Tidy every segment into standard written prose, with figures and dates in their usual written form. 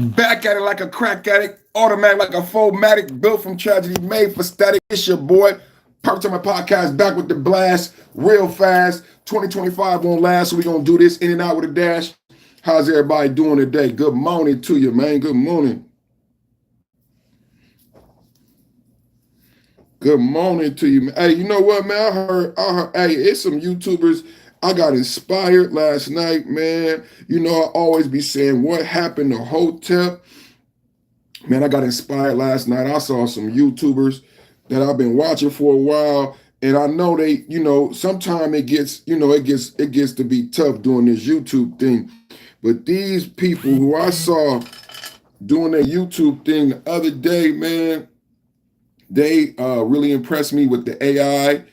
Back at it like a crack addict, automatic like a Fomatic, built from tragedy, made for static. It's your boy. Perfect Time Podcast, back with the blast, real fast. 2025 won't last, so we're going to do this in and out with a dash. How's everybody doing today? Good morning to you, man. Good morning. Good morning to you, man. Hey, you know what, man? Hey, it's some YouTubers. I got inspired last night, man. You know, I always be saying, what happened to Hotep? Man, I got inspired last night. I saw some YouTubers that I've been watching for a while, and I know they, sometimes it gets to be tough doing this YouTube thing. But these people who I saw doing their YouTube thing the other day, man, they really impressed me with the AI,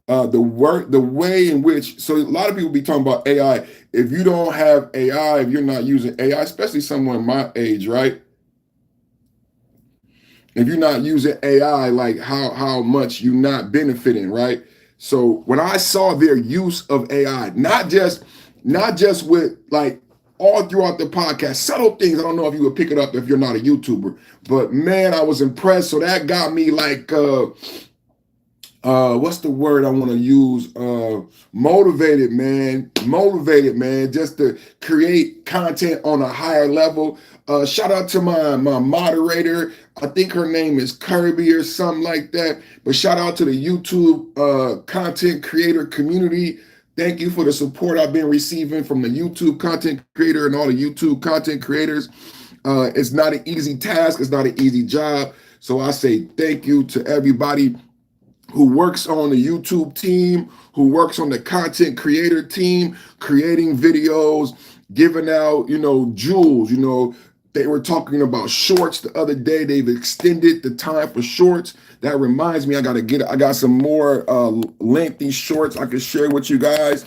the way in which. So a lot of people be talking about AI. If you don't have AI, if you're not using AI, especially someone my age, right? If you're not using AI, like how much you're not benefiting, right? So when I saw their use of AI, not just with like all throughout the podcast, subtle things. I don't know if you would pick it up if you're not a YouTuber, but man, I was impressed. So that got me like what's the word I want to use? Motivated, man, just to create content on a higher level. Shout out to my moderator. I think her name is Kirby or something like that. But shout out to the YouTube content creator community. Thank you for the support I've been receiving from the YouTube content creator and all the YouTube content creators. It's not an easy task. It's not an easy job. So I say thank you to everybody who works on the YouTube team, who works on the content creator team, creating videos, giving out, jewels. They were talking about shorts the other day. They've extended the time for shorts. That reminds me, I got some more lengthy shorts I can share with you guys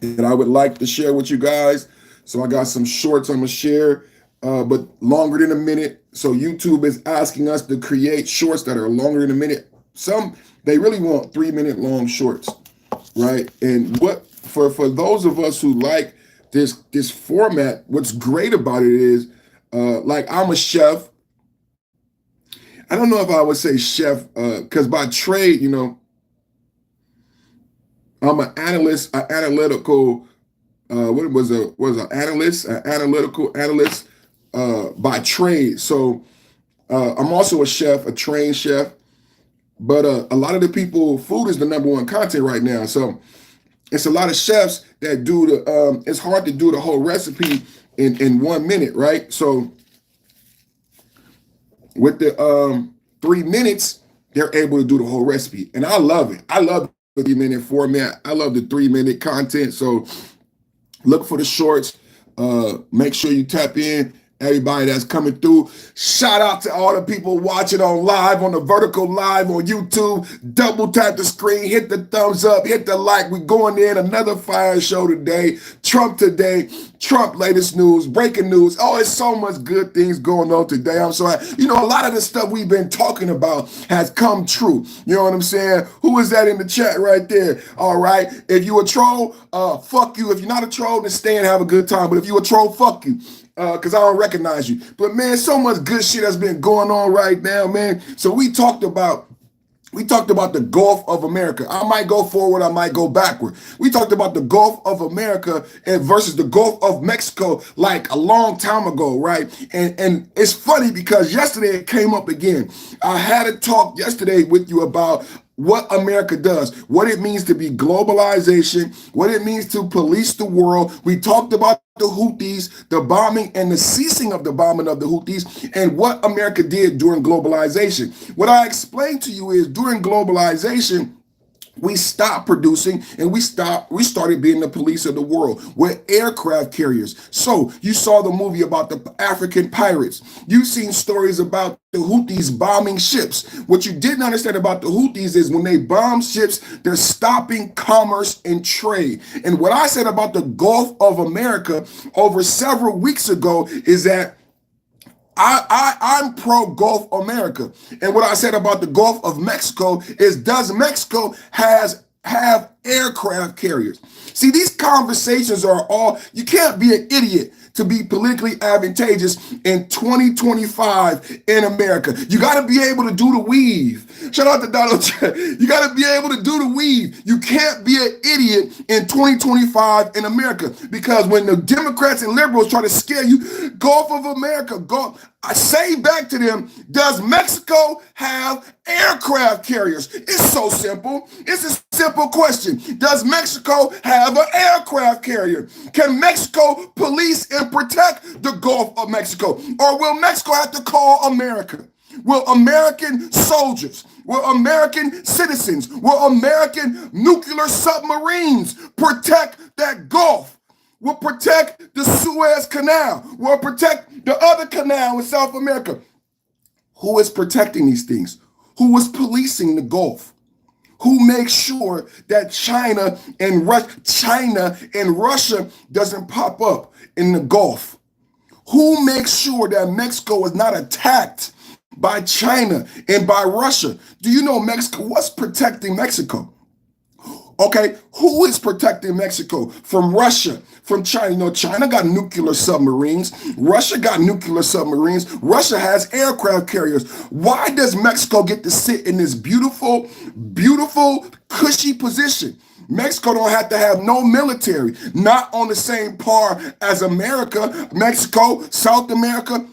that I would like to share with you guys. So I got some shorts I'm gonna share, but longer than a minute. So YouTube is asking us to create shorts that are longer than a minute. They really want 3-minute long shorts, right? And what for those of us who like this format, what's great about it is, like I'm a chef. I don't know if I would say chef, because by trade, I'm an analyst, an analytical. Analytical analyst by trade. So I'm also a chef, a trained chef. But a lot of the people, food is the number one content right now. So it's a lot of chefs that do it's hard to do the whole recipe in 1 minute, right? So with the 3 minutes, they're able to do the whole recipe. And I love it. I love the 3-minute format. I love the 3-minute content. So look for the shorts. Make sure you tap in. Everybody that's coming through. Shout out to all the people watching on live, on the vertical live on YouTube. Double tap the screen, hit the thumbs up, hit the like. We going in another fire show today. Trump today. Trump latest news, breaking news. Oh, it's so much good things going on today. I'm sorry. A lot of the stuff we've been talking about has come true. You know what I'm saying? Who is that in the chat right there? All right. If you a troll, fuck you. If you're not a troll, then stay and have a good time. But if you a troll, fuck you. Because I don't recognize you. But man, so much good shit has been going on right now, man. So we talked about the Gulf of America. I might go forward, I might go backward. We talked about the Gulf of America versus the Gulf of Mexico like a long time ago, right? And it's funny because yesterday it came up again. I had a talk yesterday with you about what America does, what it means to be globalization, what it means to police the world. We talked about the Houthis, the bombing and the ceasing of the bombing of the Houthis, and what America did during globalization. What I explained to you is during globalization, we stopped producing and we started being the police of the world with aircraft carriers. So you saw the movie about the African pirates. You've seen stories about the Houthis bombing ships. What you didn't understand about the Houthis is when they bomb ships, they're stopping commerce and trade. And what I said about the Gulf of America over several weeks ago is that I'm pro Gulf America. And what I said about the Gulf of Mexico is, does Mexico have aircraft carriers? See, these conversations are all, you can't be an idiot to be politically advantageous in 2025 in America. You got to be able to do the weave. Shout out to Donald Trump. You got to be able to do the weave. You can't be an idiot in 2025 in America, because when the Democrats and liberals try to scare you, Gulf of America, I say back to them, does Mexico have aircraft carriers? It's so simple. It's a simple question. Does Mexico have an aircraft carrier? Can Mexico police and protect the Gulf of Mexico? Or will Mexico have to call America? Will American soldiers, will American citizens, will American nuclear submarines protect that Gulf? Will protect the Suez Canal? Will protect the other canal in South America? Who is protecting these things? Who is policing the Gulf? Who makes sure that China and Russia doesn't pop up in the Gulf? Who makes sure that Mexico is not attacked by China and by Russia? Do you know Mexico? What's protecting Mexico? Okay, who is protecting Mexico from Russia, from China? You know, China got nuclear submarines. Russia got nuclear submarines. Russia has aircraft carriers. Why does Mexico get to sit in this beautiful, beautiful, cushy position? Mexico don't have to have no military, not on the same par as America, Mexico, South America.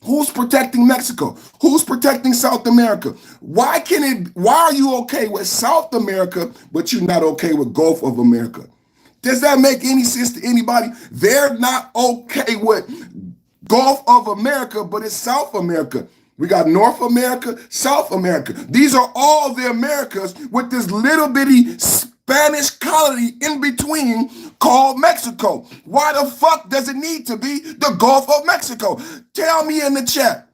Who's protecting Mexico? Who's protecting South America? Why are you okay with South America, but you're not okay with Gulf of America? Does that make any sense to anybody? They're not okay with Gulf of America, but it's South America. We got North America, South America. These are all the Americas with this little bitty Spanish colony in between called Mexico. Why the fuck does it need to be the Gulf of Mexico? Tell me in the chat.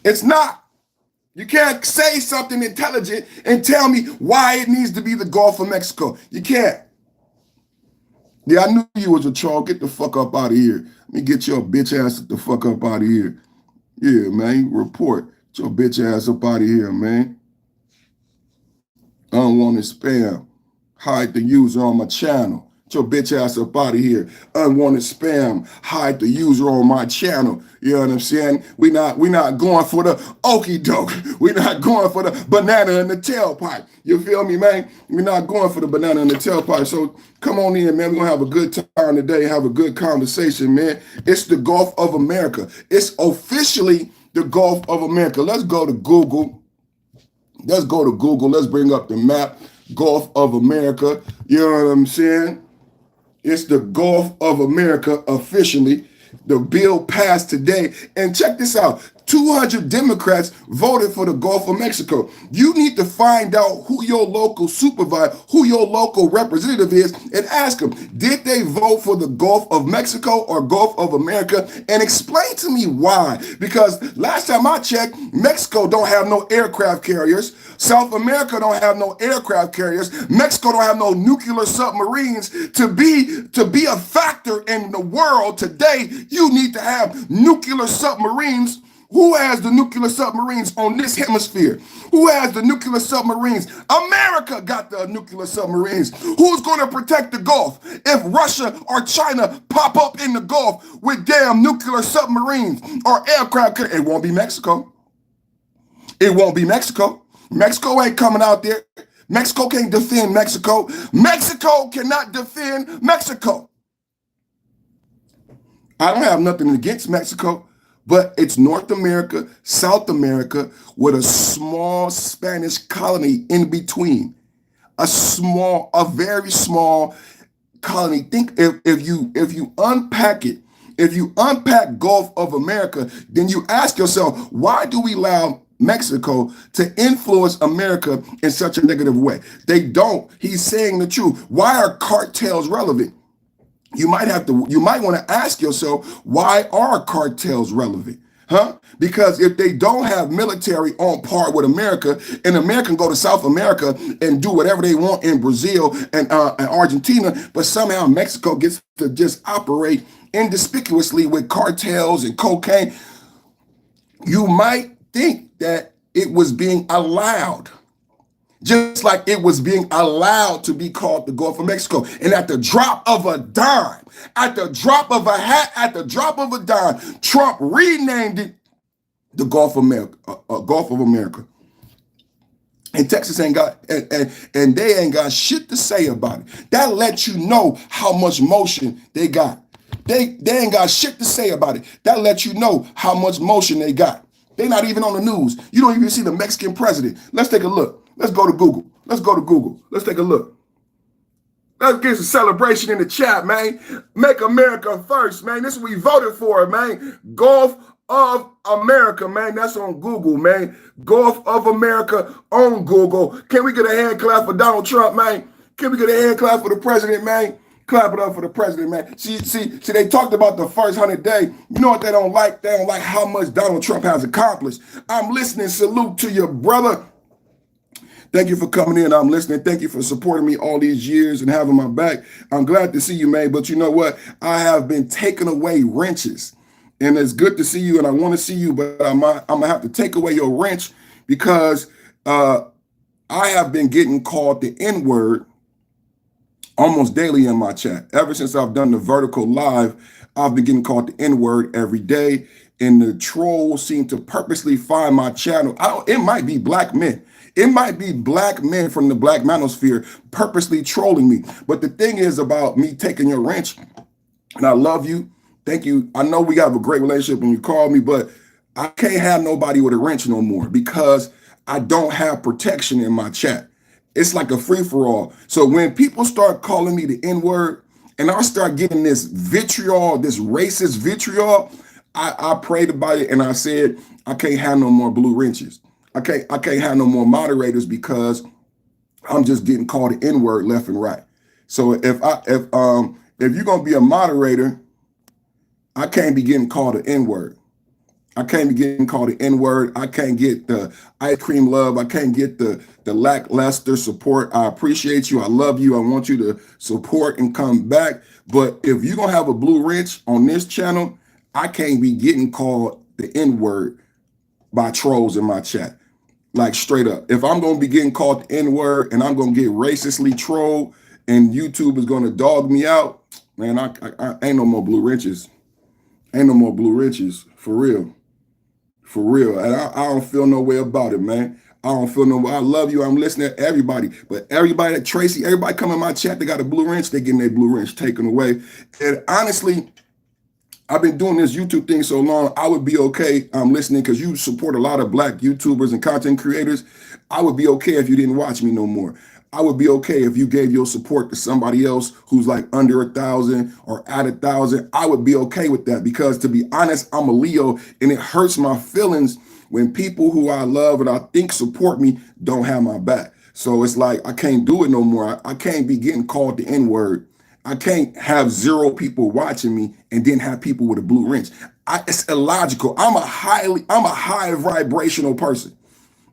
It's not. You can't say something intelligent and tell me why it needs to be the Gulf of Mexico. You can't. Yeah, I knew you was a troll. Get the fuck up out of here. Let me get your bitch ass the fuck up out of here. Yeah, man, report. Get your bitch ass up out of here, man. Unwanted spam. Hide the user on my channel. Get your bitch ass up out of here. Unwanted spam. Hide the user on my channel. You know what I'm saying? We not going for the okie doke. We're not going for the banana in the tailpipe. You feel me, man? We're not going for the banana in the tailpipe. So come on in, man. We're gonna have a good time today. Have a good conversation, man. It's the Gulf of America. It's officially the Gulf of America. Let's go to Google. Let's go to Google. Let's bring up the map. Gulf of America. You know what I'm saying? It's the Gulf of America officially. The bill passed today. And check this out. 200 Democrats voted for the Gulf of Mexico. You need to find out who your local supervisor, who your local representative is, and ask them, did they vote for the Gulf of Mexico or Gulf of America? And explain to me why. Because last time I checked, Mexico don't have no aircraft carriers. South America don't have no aircraft carriers. Mexico don't have no nuclear submarines. To be a factor in the world today, you need to have nuclear submarines. Who has the nuclear submarines on this hemisphere? Who has the nuclear submarines? America got the nuclear submarines. Who's going to protect the Gulf if Russia or China pop up in the Gulf with damn nuclear submarines or aircraft? It won't be Mexico. It won't be Mexico. Mexico ain't coming out there. Mexico can't defend Mexico. Mexico cannot defend Mexico. I don't have nothing against Mexico. But it's North America, South America, with a small Spanish colony in between. A very small colony. Think if you unpack it, if you unpack Gulf of America, then you ask yourself, why do we allow Mexico to influence America in such a negative way? They don't. He's saying the truth. Why are cartels relevant? You might want to ask yourself, why are cartels relevant? Huh? Because if they don't have military on par with America, and America can go to South America and do whatever they want in Brazil and Argentina, but somehow Mexico gets to just operate inconspicuously with cartels and cocaine, you might think that it was being allowed. just like it was being allowed to be called the Gulf of Mexico. And at the drop of a dime, at the drop of a hat, at the drop of a dime, Trump renamed it the Gulf of America. Gulf of America. And Texas ain't got, and they ain't got shit to say about it. That lets you know how much motion they got. They ain't got shit to say about it. That lets you know how much motion they got. They're not even on the news. You don't even see the Mexican president. Let's take a look. Let's go to Google. Let's go to Google. Let's take a look. Let's get some celebration in the chat, man. Make America first, man. This is what we voted for, man. Gulf of America, man. That's on Google, man. Gulf of America on Google. Can we get a hand clap for Donald Trump, man? Can we get a hand clap for the president, man? Clap it up for the president, man. See, they talked about the first 100 days. You know what they don't like? They don't like how much Donald Trump has accomplished. I'm listening. Salute to your brother. Thank you for coming in. I'm listening. Thank you for supporting me all these years and having my back. I'm glad to see you, man. But you know what? I have been taking away wrenches. And it's good to see you, and I want to see you, but I'm going to have to take away your wrench because I have been getting called the N-word almost daily in my chat. Ever since I've done the vertical live, I've been getting called the N-word every day, and the trolls seem to purposely find my channel. It might be black men. It might be black men from the black manosphere purposely trolling me. But the thing is about me taking your wrench, and I love you. Thank you. I know we have a great relationship when you call me, but I can't have nobody with a wrench no more because I don't have protection in my chat. It's like a free-for-all. So when people start calling me the N-word and I start getting this vitriol, this racist vitriol, I prayed about it and I said, I can't have no more blue wrenches. I can't have no more moderators because I'm just getting called the N-word left and right. So if you're gonna be a moderator, I can't be getting called the N-word. I can't be getting called the N-word. I can't get the ice cream love. I can't get the lackluster support. I appreciate you. I love you. I want you to support and come back. But if you're going to have a blue wrench on this channel, I can't be getting called the N-word by trolls in my chat. Like straight up. If I'm going to be getting called the N-word and I'm going to get racistly trolled and YouTube is going to dog me out, man, I ain't no more blue wrenches. Ain't no more blue wrenches. For real. For real. And I don't feel no way about it, man. I don't feel no way. I love you. I'm listening to everybody. But everybody, Tracy, everybody come in my chat, they got a blue wrench, they getting their blue wrench taken away. And honestly, I've been doing this YouTube thing so long, I would be okay listening because you support a lot of black YouTubers and content creators. I would be okay if you didn't watch me no more. I would be okay if you gave your support to somebody else who's like under 1,000 or at 1,000. I would be okay with that because, to be honest, I'm a Leo and it hurts my feelings when people who I love and I think support me don't have my back. So it's like I can't do it no more. I can't be getting called the N-word. I can't have 0 people watching me and then have people with a blue wrench. It's illogical. I'm a high vibrational person.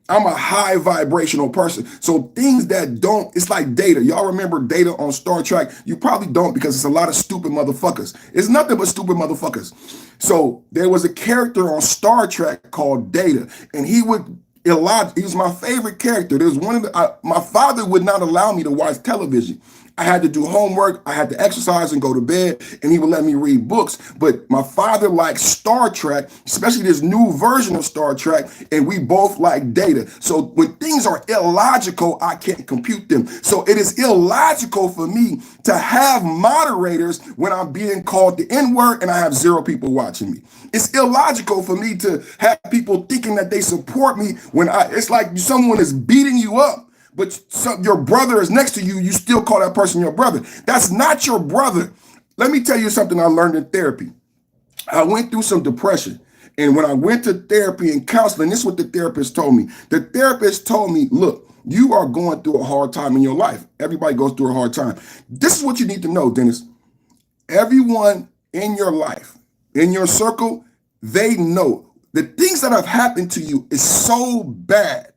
I'm a high vibrational person. So things that don't, it's like Data. Y'all remember Data on Star Trek? You probably don't because it's a lot of stupid motherfuckers. It's nothing but stupid motherfuckers. So there was a character on Star Trek called Data, and he was my favorite character. There was one of the, my father would not allow me to watch television. I had to do homework, I had to exercise and go to bed, and he would let me read books. But my father liked Star Trek, especially this new version of Star Trek, and we both like Data. So when things are illogical, I can't compute them. So it is illogical for me to have moderators when I'm being called the N-word and I have 0 people watching me. It's illogical for me to have people thinking that they support me when it's like someone is beating you up. But your brother is next to you, you still call that person your brother. That's not your brother. Let me tell you something I learned in therapy. I went through some depression. And when I went to therapy and counseling, this is what the therapist told me. The therapist told me, look, you are going through a hard time in your life. Everybody goes through a hard time. This is what you need to know, Dennis. Everyone in your life, in your circle, they know the things that have happened to you is so bad.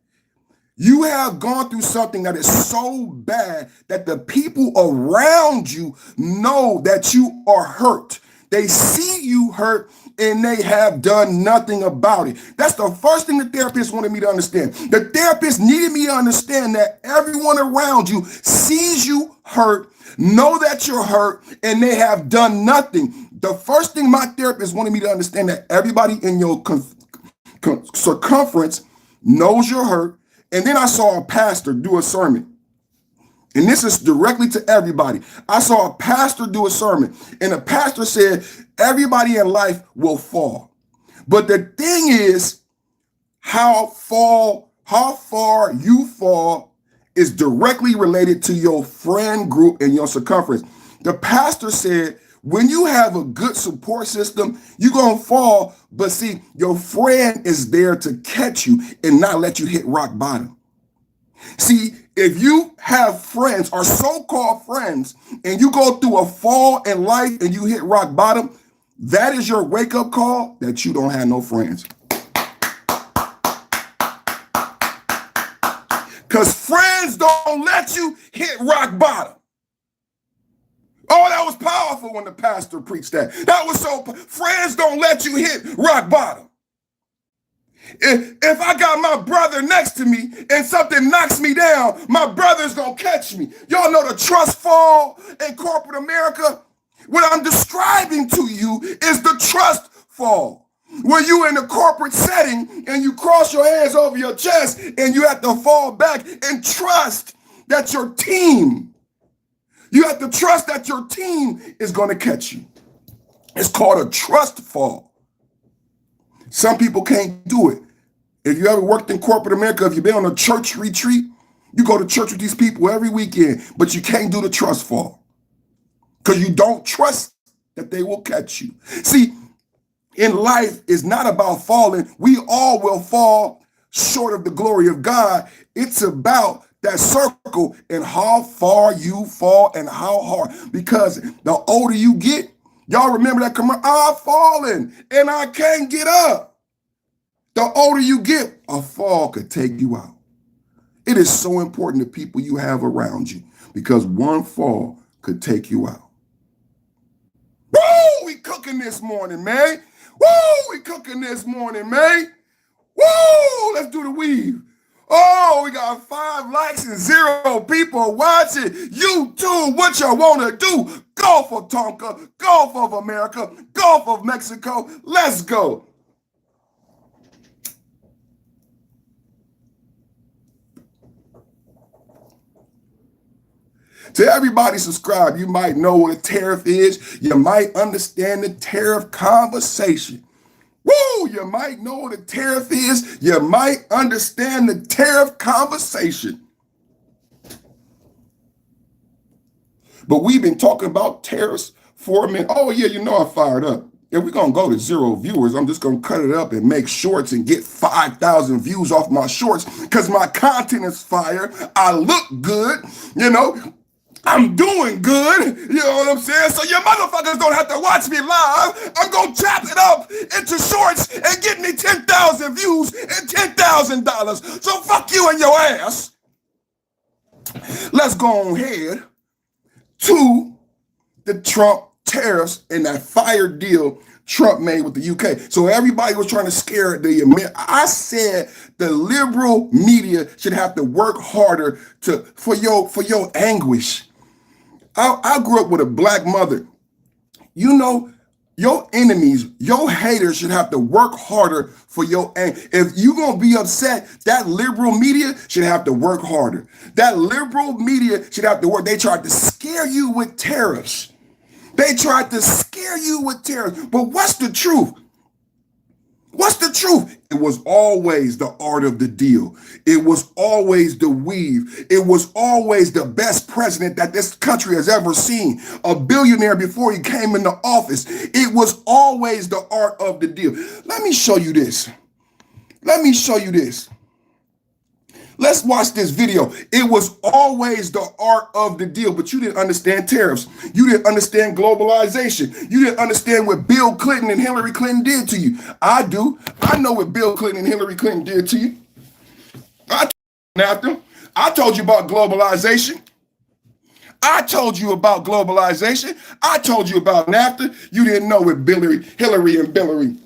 You have gone through something that is so bad that the people around you know that you are hurt. They see you hurt and they have done nothing about it. That's the first thing the therapist wanted me to understand. The therapist needed me to understand that everyone around you sees you hurt, know that you're hurt, and they have done nothing. The first thing my therapist wanted me to understand that everybody in your circumference knows you're hurt. And then I saw a pastor do a sermon. And this is directly to everybody. I saw a pastor do a sermon, and the pastor said, everybody in life will fall. But the thing is, how far you fall is directly related to your friend group and your circumference. The pastor said, when you have a good support system, you're going to fall. But see, your friend is there to catch you and not let you hit rock bottom. See, if you have friends or so-called friends and you go through a fall in life and you hit rock bottom, that is your wake-up call that you don't have no friends. Because friends don't let you hit rock bottom. Oh, that was powerful when the pastor preached that. That was so, friends don't let you hit rock bottom. If I got my brother next to me and something knocks me down, my brother's gonna catch me. Y'all know the trust fall in corporate America? What I'm describing to you is the trust fall. Where you in a corporate setting and you cross your hands over your chest and you have to fall back and trust that your team, you have to trust that your team is gonna catch you. It's called a trust fall. Some people can't do it. If you ever worked in corporate America, if you've been on a church retreat, you go to church with these people every weekend, but you can't do the trust fall because you don't trust that they will catch you. See, in life, it's not about falling. We all will fall short of the glory of God. It's about that circle and how far you fall and how hard. Because the older you get, y'all remember that commercial? I've fallen and I can't get up. The older you get, a fall could take you out. It is so important to people you have around you because one fall could take you out. Woo, we cooking this morning, man. Woo, we cooking this morning, man. Woo, let's do the weave. Oh, we got 5 likes and 0 people watching. YouTube, what y'all want to do? Gulf of Tonka, Gulf of America, Gulf of Mexico. Let's go. To everybody subscribe, you might know what a tariff is. You might understand the tariff conversation. Woo! You might know what a tariff is. You might understand the tariff conversation. But we've been talking about tariffs for a minute. Oh, yeah, you know I'm fired up. If we're going to go to 0 viewers, I'm just going to cut it up and make shorts and get 5,000 views off my shorts because my content is fire. I look good, you know. I'm doing good, you know what I'm saying? So your motherfuckers don't have to watch me live. I'm going to chop it up into shorts and get me 10,000 views and $10,000. So fuck you and your ass. Let's go ahead to the Trump tariffs and that fire deal Trump made with the UK. So everybody was trying to scare the America. I said the liberal media should have to work harder for your anguish. I grew up with a black mother. You know, your enemies, your haters should have to work harder for your anger. If you're going to be upset, that liberal media should have to work harder. That liberal media should have to work. They tried to scare you with tariffs. They tried to scare you with tariffs. But what's the truth? What's the truth? It was always the art of the deal. It was always the weave. It was always the best president that this country has ever seen. A billionaire before he came into office. It was always the art of the deal. Let me show you this. Let me show you this. Let's watch this video. It was always the art of the deal, but you didn't understand tariffs. You didn't understand globalization. You didn't understand what Bill Clinton and Hillary Clinton did to you. I do. I know what Bill Clinton and Hillary Clinton did to you. I told you about globalization. I told you about globalization. I told you about NAFTA. You didn't know it, Hillary and Billary.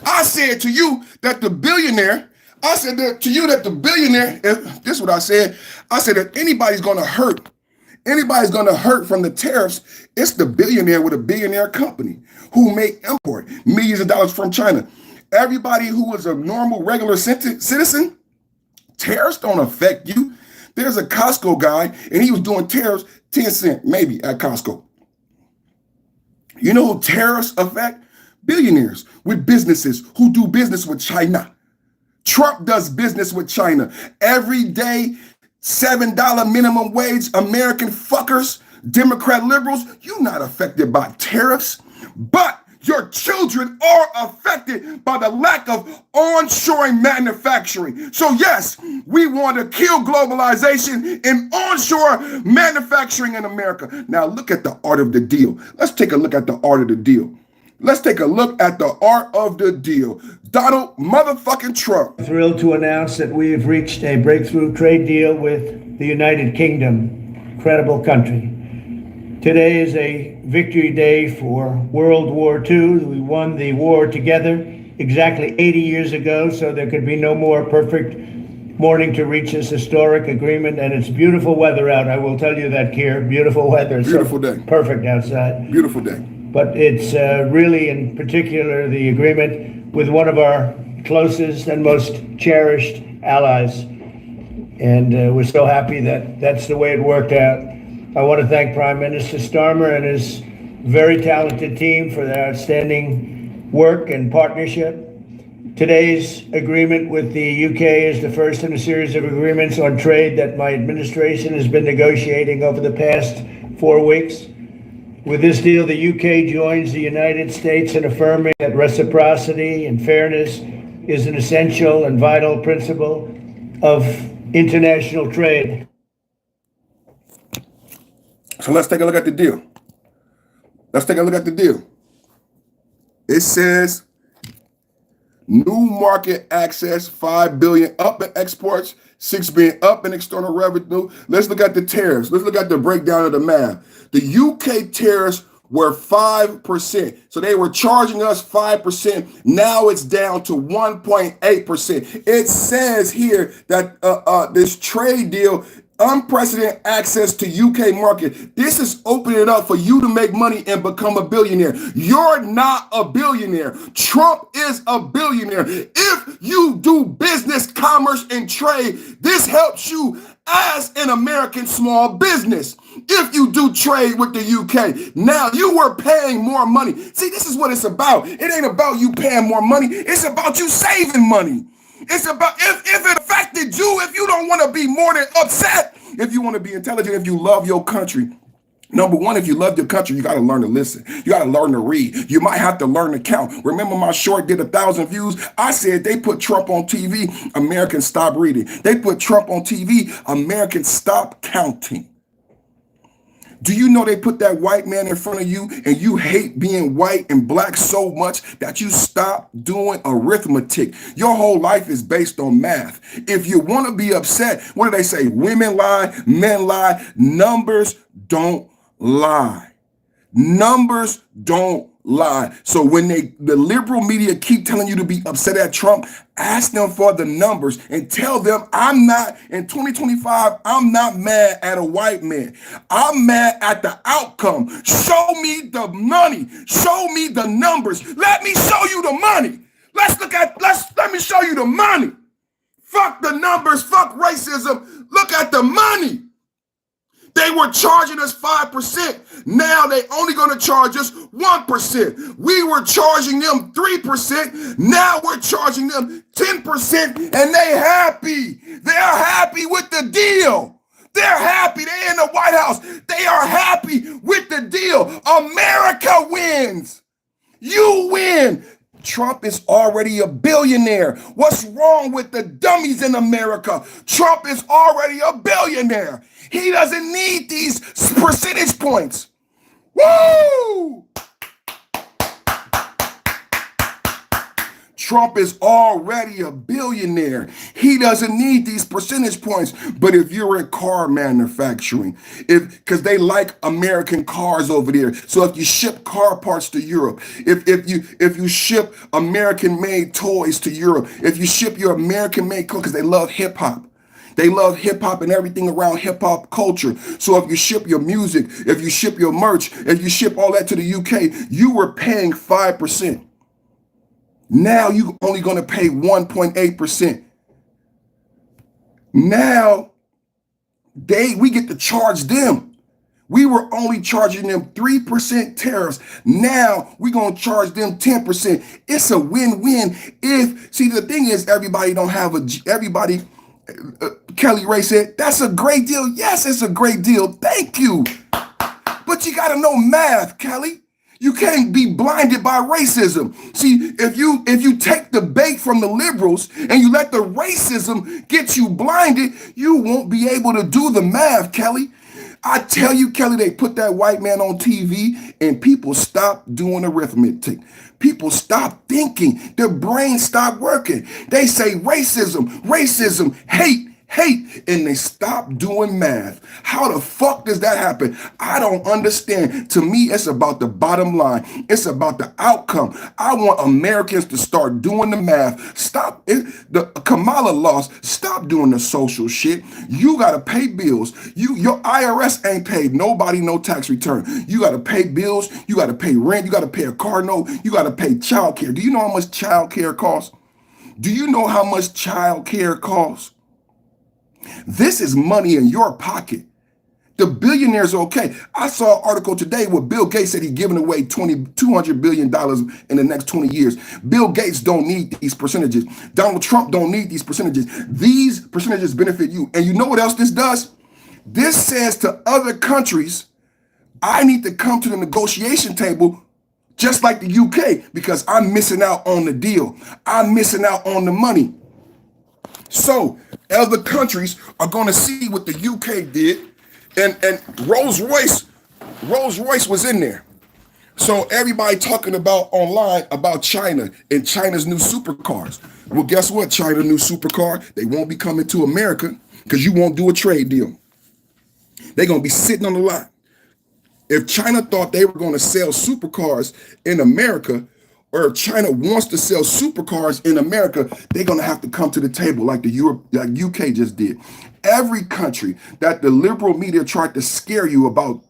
I said to you that the billionaire, this is what I said. I said that anybody's going to hurt from the tariffs, it's the billionaire with a billionaire company who may import millions of dollars from China. Everybody who is a normal, regular citizen, tariffs don't affect you. There's a Costco guy, and he was doing tariffs 10 cents, maybe, at Costco. You know who tariffs affect? Billionaires with businesses who do business with China. Trump does business with China. Every day, $7 minimum wage, American fuckers, Democrat liberals, you're not affected by tariffs, but your children are affected by the lack of onshoring manufacturing. So yes, we want to kill globalization and onshore manufacturing in America. Now look at the art of the deal. Let's take a look at the art of the deal. Let's take a look at the art of the deal. Donald motherfucking Trump. Thrilled to announce that we have reached a breakthrough trade deal with the United Kingdom. Incredible country. Today is a victory day for World War II. We won the war together exactly 80 years ago, so there could be no more perfect morning to reach this historic agreement. And it's beautiful weather out. I will tell you that, Keir. Beautiful weather. Beautiful day. Perfect outside. Beautiful day. But it's really, in particular, the agreement with one of our closest and most cherished allies. And we're so happy that that's the way it worked out. I want to thank Prime Minister Starmer and his very talented team for their outstanding work and partnership. Today's agreement with the UK is the first in a series of agreements on trade that my administration has been negotiating over the past 4 weeks. With this deal, the UK joins the United States in affirming that reciprocity and fairness is an essential and vital principle of international trade. So let's take a look at the deal. It says new market access, $5 billion up in exports, $6 billion up in external revenue. Let's look at the tariffs. Let's look at the breakdown of the math. The UK tariffs were 5%. So they were charging us 5%. Now it's down to 1.8%. It says here that this trade deal, unprecedented access to UK market. This is opening it up for you to make money and become a billionaire. You're not a billionaire. Trump is a billionaire. If you do business, commerce, and trade, this helps you as an American small business. If you do trade with the UK, now you were paying more money. See, this is what it's about. It ain't about you paying more money. It's about you saving money. It's about if it affected you, if you don't want to be more than upset, if you want to be intelligent, if you love your country. Number one, if you love your country, you got to learn to listen. You got to learn to read. You might have to learn to count. Remember my short did 1,000 views? I said they put Trump on TV, Americans stop reading. They put Trump on TV, Americans stop counting. Do you know they put that white man in front of you and you hate being white and black so much that you stop doing arithmetic? Your whole life is based on math. If you want to be upset, what do they say? Women lie, men lie. Numbers don't lie. Numbers don't lie. So when the liberal media keep telling you to be upset at Trump, ask them for the numbers and tell them in 2025, I'm not mad at a white man. I'm mad at the outcome. Show me the money. Show me the numbers. Let me show you the money. Let me show you the money. Fuck the numbers. Fuck racism. Look at the money. They were charging us 5%. Now they only going to charge us 1%. We were charging them 3%. Now we're charging them 10%, and they happy. They're happy with the deal. They're happy. They're in the White House. They are happy with the deal. America wins. You win. Trump is already a billionaire. What's wrong with the dummies in America? Trump is already a billionaire. He doesn't need these percentage points. Woo! Trump is already a billionaire. He doesn't need these percentage points. But if you're in car manufacturing, because they like American cars over there. So if you ship car parts to Europe, if you ship American-made toys to Europe, if you ship your American-made clothes, because they love hip hop. They love hip hop and everything around hip hop culture. So if you ship your music, if you ship your merch, if you ship all that to the UK, you were paying 5%. Now you only going to pay 1.8%. Now we get to charge them. We were only charging them 3% tariffs. Now we're going to charge them 10%. It's a win-win. See, the thing is, everybody don't have everybody. Kelly Ray said, that's a great deal. Yes, it's a great deal. Thank you. But you got to know math, Kelly. You can't be blinded by racism. See, if you take the bait from the liberals and you let the racism get you blinded, you won't be able to do the math, Kelly. I tell you, Kelly, they put that white man on TV and people stop doing arithmetic. People stop thinking. Their brains stop working. They say racism, hate, and they stop doing math. How the fuck does that happen? I don't understand. To me, it's about the bottom line. It's about the outcome. I want Americans to start doing the math. Stop it. The Kamala lost. Stop doing the social shit. You got to pay bills. Your IRS ain't paid nobody no tax return. You got to pay bills. You got to pay rent. You got to pay a car note. You got to pay child care. Do you know how much child care costs? Do you know how much child care costs? This is money in your pocket. The billionaires are okay. I saw an article today where Bill Gates said he's giving away $200 billion in the next 20 years. Bill Gates don't need these percentages. Donald Trump don't need these percentages. These percentages benefit you. And you know what else this does? This says to other countries, I need to come to the negotiation table just like the UK because I'm missing out on the deal. I'm missing out on the money. So other countries are going to see what the UK did, and Rolls-Royce was in there. So everybody talking about online about China and China's new supercars. Well, guess what? China's new supercar, they won't be coming to America because you won't do a trade deal. They're going to be sitting on the lot. If China thought they were going to sell supercars in America, or if China wants to sell supercars in America, they're going to have to come to the table like like UK just did. Every country that the liberal media tried to scare you about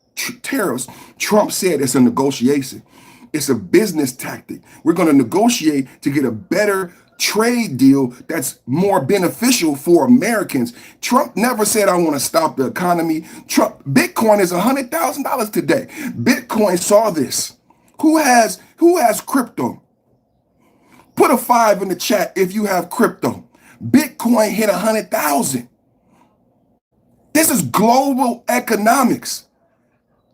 tariffs, Trump said it's a negotiation. It's a business tactic. We're going to negotiate to get a better trade deal that's more beneficial for Americans. Trump never said, I want to stop the economy. Bitcoin is $100,000 today. Bitcoin saw this. Who has crypto? Put a 5 in the chat if you have crypto. Bitcoin hit 100,000. This is global economics.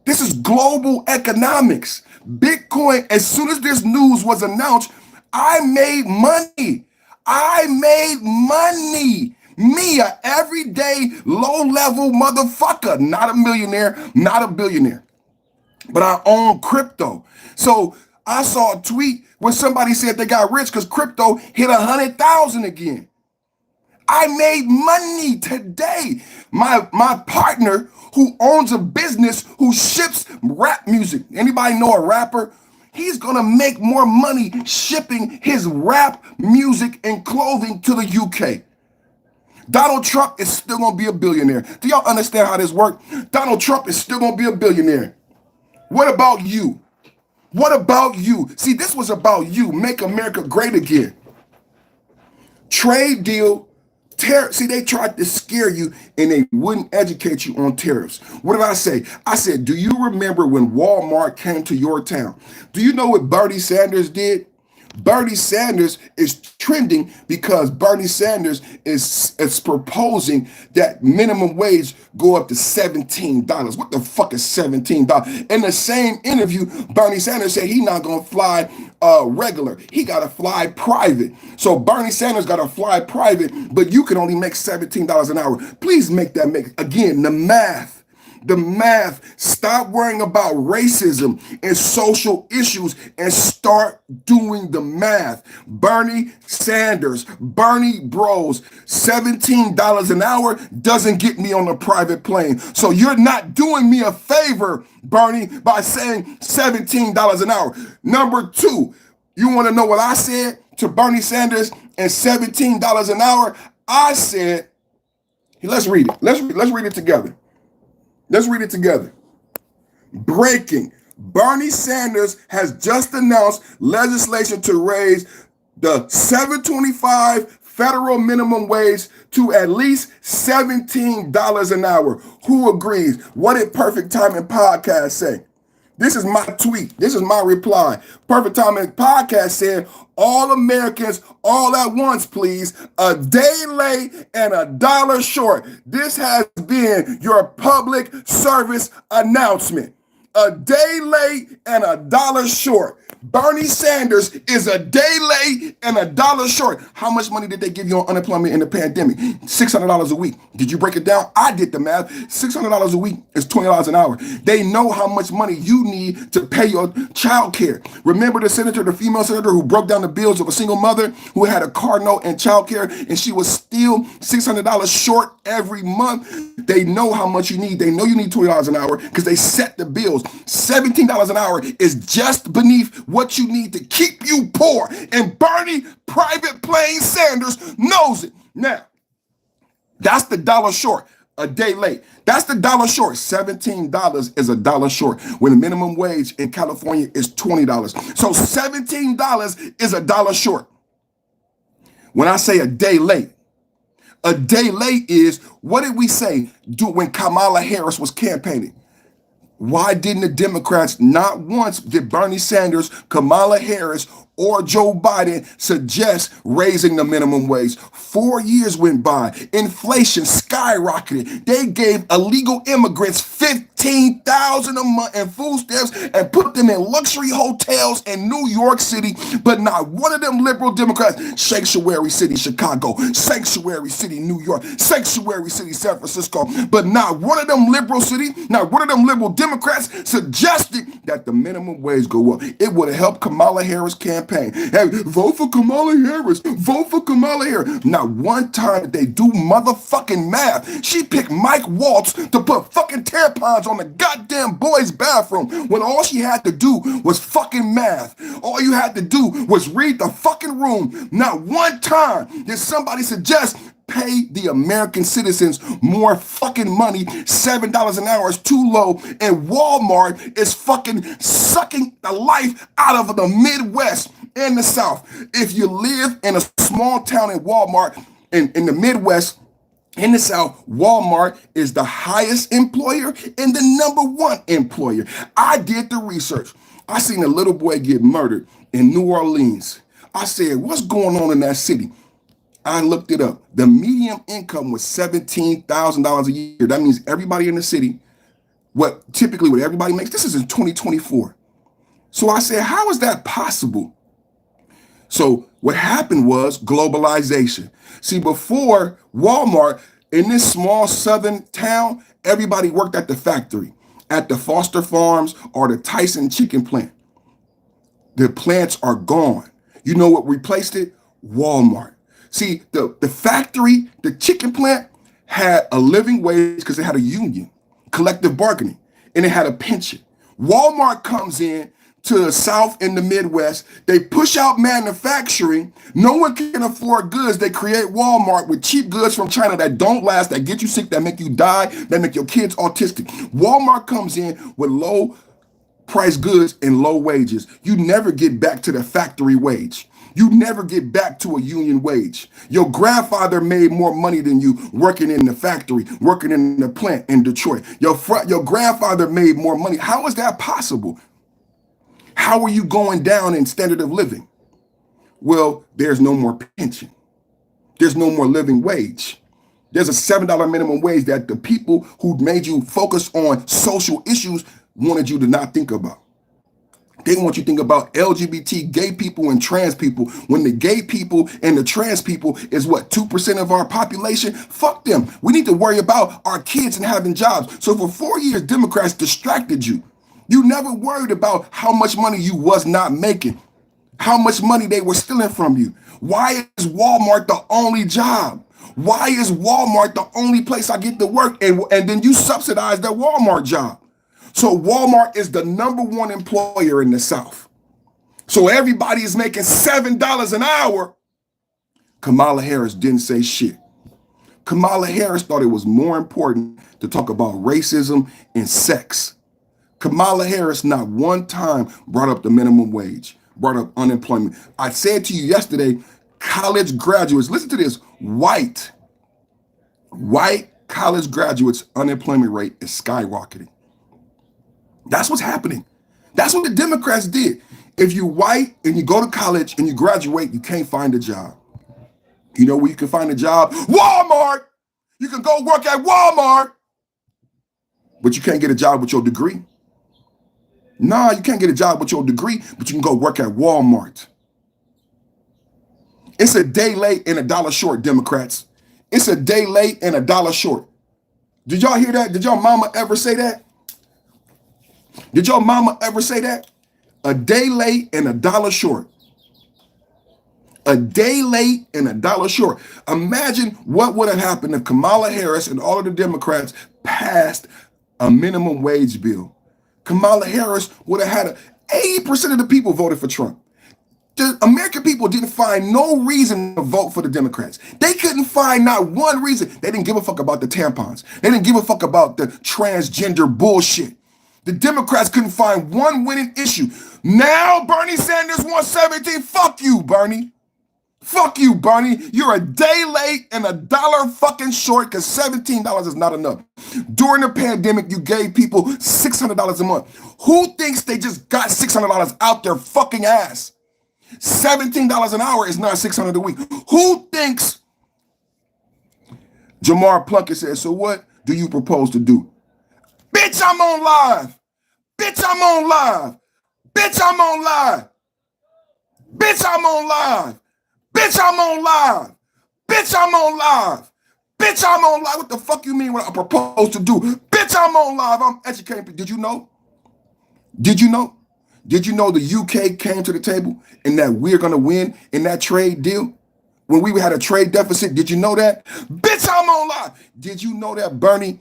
This is global economics. Bitcoin, as soon as this news was announced, I made money. Me, a everyday low-level motherfucker, not a millionaire, not a billionaire. But I own crypto. So I saw a tweet where somebody said they got rich because crypto hit 100,000 again. I made money today. My partner who owns a business who ships rap music. Anybody know a rapper? He's gonna make more money shipping his rap music and clothing to the UK. Donald Trump is still gonna be a billionaire. Do y'all understand how this works? Donald Trump is still gonna be a billionaire. What about you? What about you? See, this was about you. Make America great again. Trade deal. See, they tried to scare you and they wouldn't educate you on tariffs. What did I say? I said, do you remember when Walmart came to your town? Do you know what Bernie Sanders did? Bernie Sanders is trending because Bernie Sanders is proposing that minimum wage go up to $17. What the fuck is $17? In the same interview, Bernie Sanders said he's not going to fly regular. He got to fly private. So Bernie Sanders got to fly private, but you can only make $17 an hour. Please make that again, the math. the math. Stop worrying about racism and social issues and start doing the math. Bernie Sanders, Bernie Bros, $17 an hour doesn't get me on a private plane. So you're not doing me a favor, Bernie, by saying $17 an hour. Number two, you want to know what I said to Bernie Sanders and $17 an hour? I said, let's read it. Let's read it together. Let's read it together. Breaking. Bernie Sanders has just announced legislation to raise the $7.25 federal minimum wage to at least $17 an hour. Who agrees? What did Perfect Timing Podcast say? This is my tweet. This is my reply. Perfect Timing Podcast said, all Americans all at once, please. A day late and a dollar short. This has been your public service announcement. A day late and a dollar short. Bernie Sanders is a day late and a dollar short. How much money did they give you on unemployment in the pandemic? $600 a week. Did you break it down? I did the math. $600 a week is $20 an hour. They know how much money you need to pay your child care. Remember the female senator who broke down the bills of a single mother who had a car note and child care, and she was still $600 short every month? They know how much you need. They know you need $20 an hour because they set the bills. $17 an hour is just beneath what you need to keep you poor. And Bernie Private Plane Sanders knows it. Now, that's the dollar short. A day late. That's the dollar short. $17 is a dollar short when the minimum wage in California is $20. So $17 is a dollar short. When I say a day late is, what did we say when Kamala Harris was campaigning? Why didn't the Democrats, not once did Bernie Sanders, Kamala Harris, or Joe Biden suggest raising the minimum wage? 4 years went by. Inflation skyrocketed. They gave illegal immigrants $15,000 a month in food stamps and put them in luxury hotels in New York City. But not one of them liberal Democrats, Sanctuary City, Chicago, Sanctuary City, New York, Sanctuary City, San Francisco, but not one of them liberal Democrats suggested that the minimum wage go up. It would have helped Kamala Harris' campaign. Hey, vote for Kamala Harris. Vote for Kamala Harris. Not one time did they do motherfucking math. She picked Mike Waltz to put fucking tampons on the goddamn boys' bathroom when all she had to do was fucking math. All you had to do was read the fucking room. Not one time did somebody suggest pay the American citizens more fucking money. $7 an hour is too low, and Walmart is fucking sucking the life out of the Midwest and the South. If you live in a small town in Walmart in the Midwest, in the South, Walmart is the highest employer and the number one employer. I did the research. I seen a little boy get murdered in New Orleans. I said, what's going on in that city? I looked it up. The median income was $17,000 a year. That means everybody in the city, what everybody makes, this is in 2024. So I said, how is that possible? So what happened was globalization. See, before Walmart, in this small southern town, everybody worked at the factory, at the Foster Farms or the Tyson chicken plant. The plants are gone. You know what replaced it? Walmart. See, the factory, the chicken plant had a living wage because it had a union, collective bargaining, and it had a pension. Walmart comes in to the South and the Midwest. They push out manufacturing. No one can afford goods. They create Walmart with cheap goods from China that don't last, that get you sick, that make you die, that make your kids autistic. Walmart comes in with low price goods and low wages. You never get back to the factory wage. You never get back to a union wage. Your grandfather made more money than you working in the factory, working in the plant in Detroit. Your grandfather made more money. How is that possible? How are you going down in standard of living? Well, there's no more pension. There's no more living wage. There's a $7 minimum wage that the people who made you focus on social issues wanted you to not think about. They want you to think about LGBT, gay people, and trans people. When the gay people and the trans people is what, 2% of our population? Fuck them. We need to worry about our kids and having jobs. So for 4 years, Democrats distracted you. You never worried about how much money you was not making, how much money they were stealing from you. Why is Walmart the only job? Why is Walmart the only place I get to work? And then you subsidize that Walmart job. So Walmart is the #1 employer in the South. So everybody is making $7 an hour. Kamala Harris didn't say shit. Kamala Harris thought it was more important to talk about racism and sex. Kamala Harris not one time brought up the minimum wage, brought up unemployment. I said to you yesterday, college graduates, listen to this, white college graduates' unemployment rate is skyrocketing. That's what's happening. That's what the Democrats did. If you're white and you go to college and you graduate, you can't find a job. You know where you can find a job? Walmart! You can go work at Walmart, but you can't get a job with your degree. Nah, you can't get a job with your degree, but you can go work at Walmart. It's a day late and $1 short, Democrats. It's a day late and $1 short. Did y'all hear that? Did y'all mama ever say that? Did your mama ever say that? A day late and $1 short. A day late and $1 short. Imagine what would have happened if Kamala Harris and all of the Democrats passed a minimum wage bill. Kamala Harris would have had 80% of the people voted for Trump. The American people didn't find no reason to vote for the Democrats. They couldn't find not one reason. They didn't give a fuck about the tampons. They didn't give a fuck about the transgender bullshit. The Democrats couldn't find one winning issue. Now Bernie Sanders wants 17. Fuck you, Bernie. Fuck you, Bernie. You're a day late and $1 fucking short because $17 is not enough. During the pandemic, you gave people $600 a month. Who thinks they just got $600 out their fucking ass? $17 an hour is not $600 a week. Who thinks? Jamar Plunkett says, so what do you propose to do? Bitch, I'm on live. Bitch, I'm on live. Bitch, I'm on live. Bitch, I'm on live. Bitch, I'm on live. Bitch, I'm on live. Bitch, I'm on live. What the fuck you mean what I propose to do? Bitch, I'm on live. I'm educating. Did you know? Did you know? Did you know the UK came to the table and that we're going to win in that trade deal? When we had a trade deficit, did you know that? Bitch, I'm on live. Did you know that Bernie,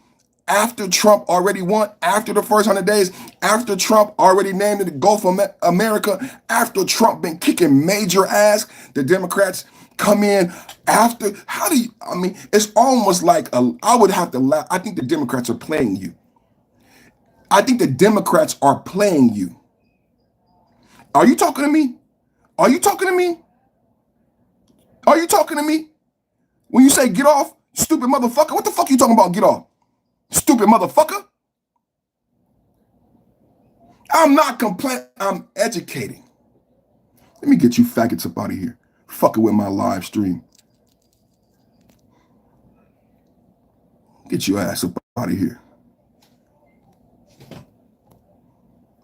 after Trump already won, after the first 100 days, after Trump already named it the Gulf of America, after Trump been kicking major ass, the Democrats come in after? How do you, I mean, it's almost like, I would have to laugh. I think the Democrats are playing you. I think the Democrats are playing you. Are you talking to me? Are you talking to me? Are you talking to me? When you say get off, stupid motherfucker, what the fuck you talking about get off? Stupid motherfucker. I'm not complaining, I'm educating. Let me get you faggots up out of here. Fucking with my live stream. Get your ass up out of here.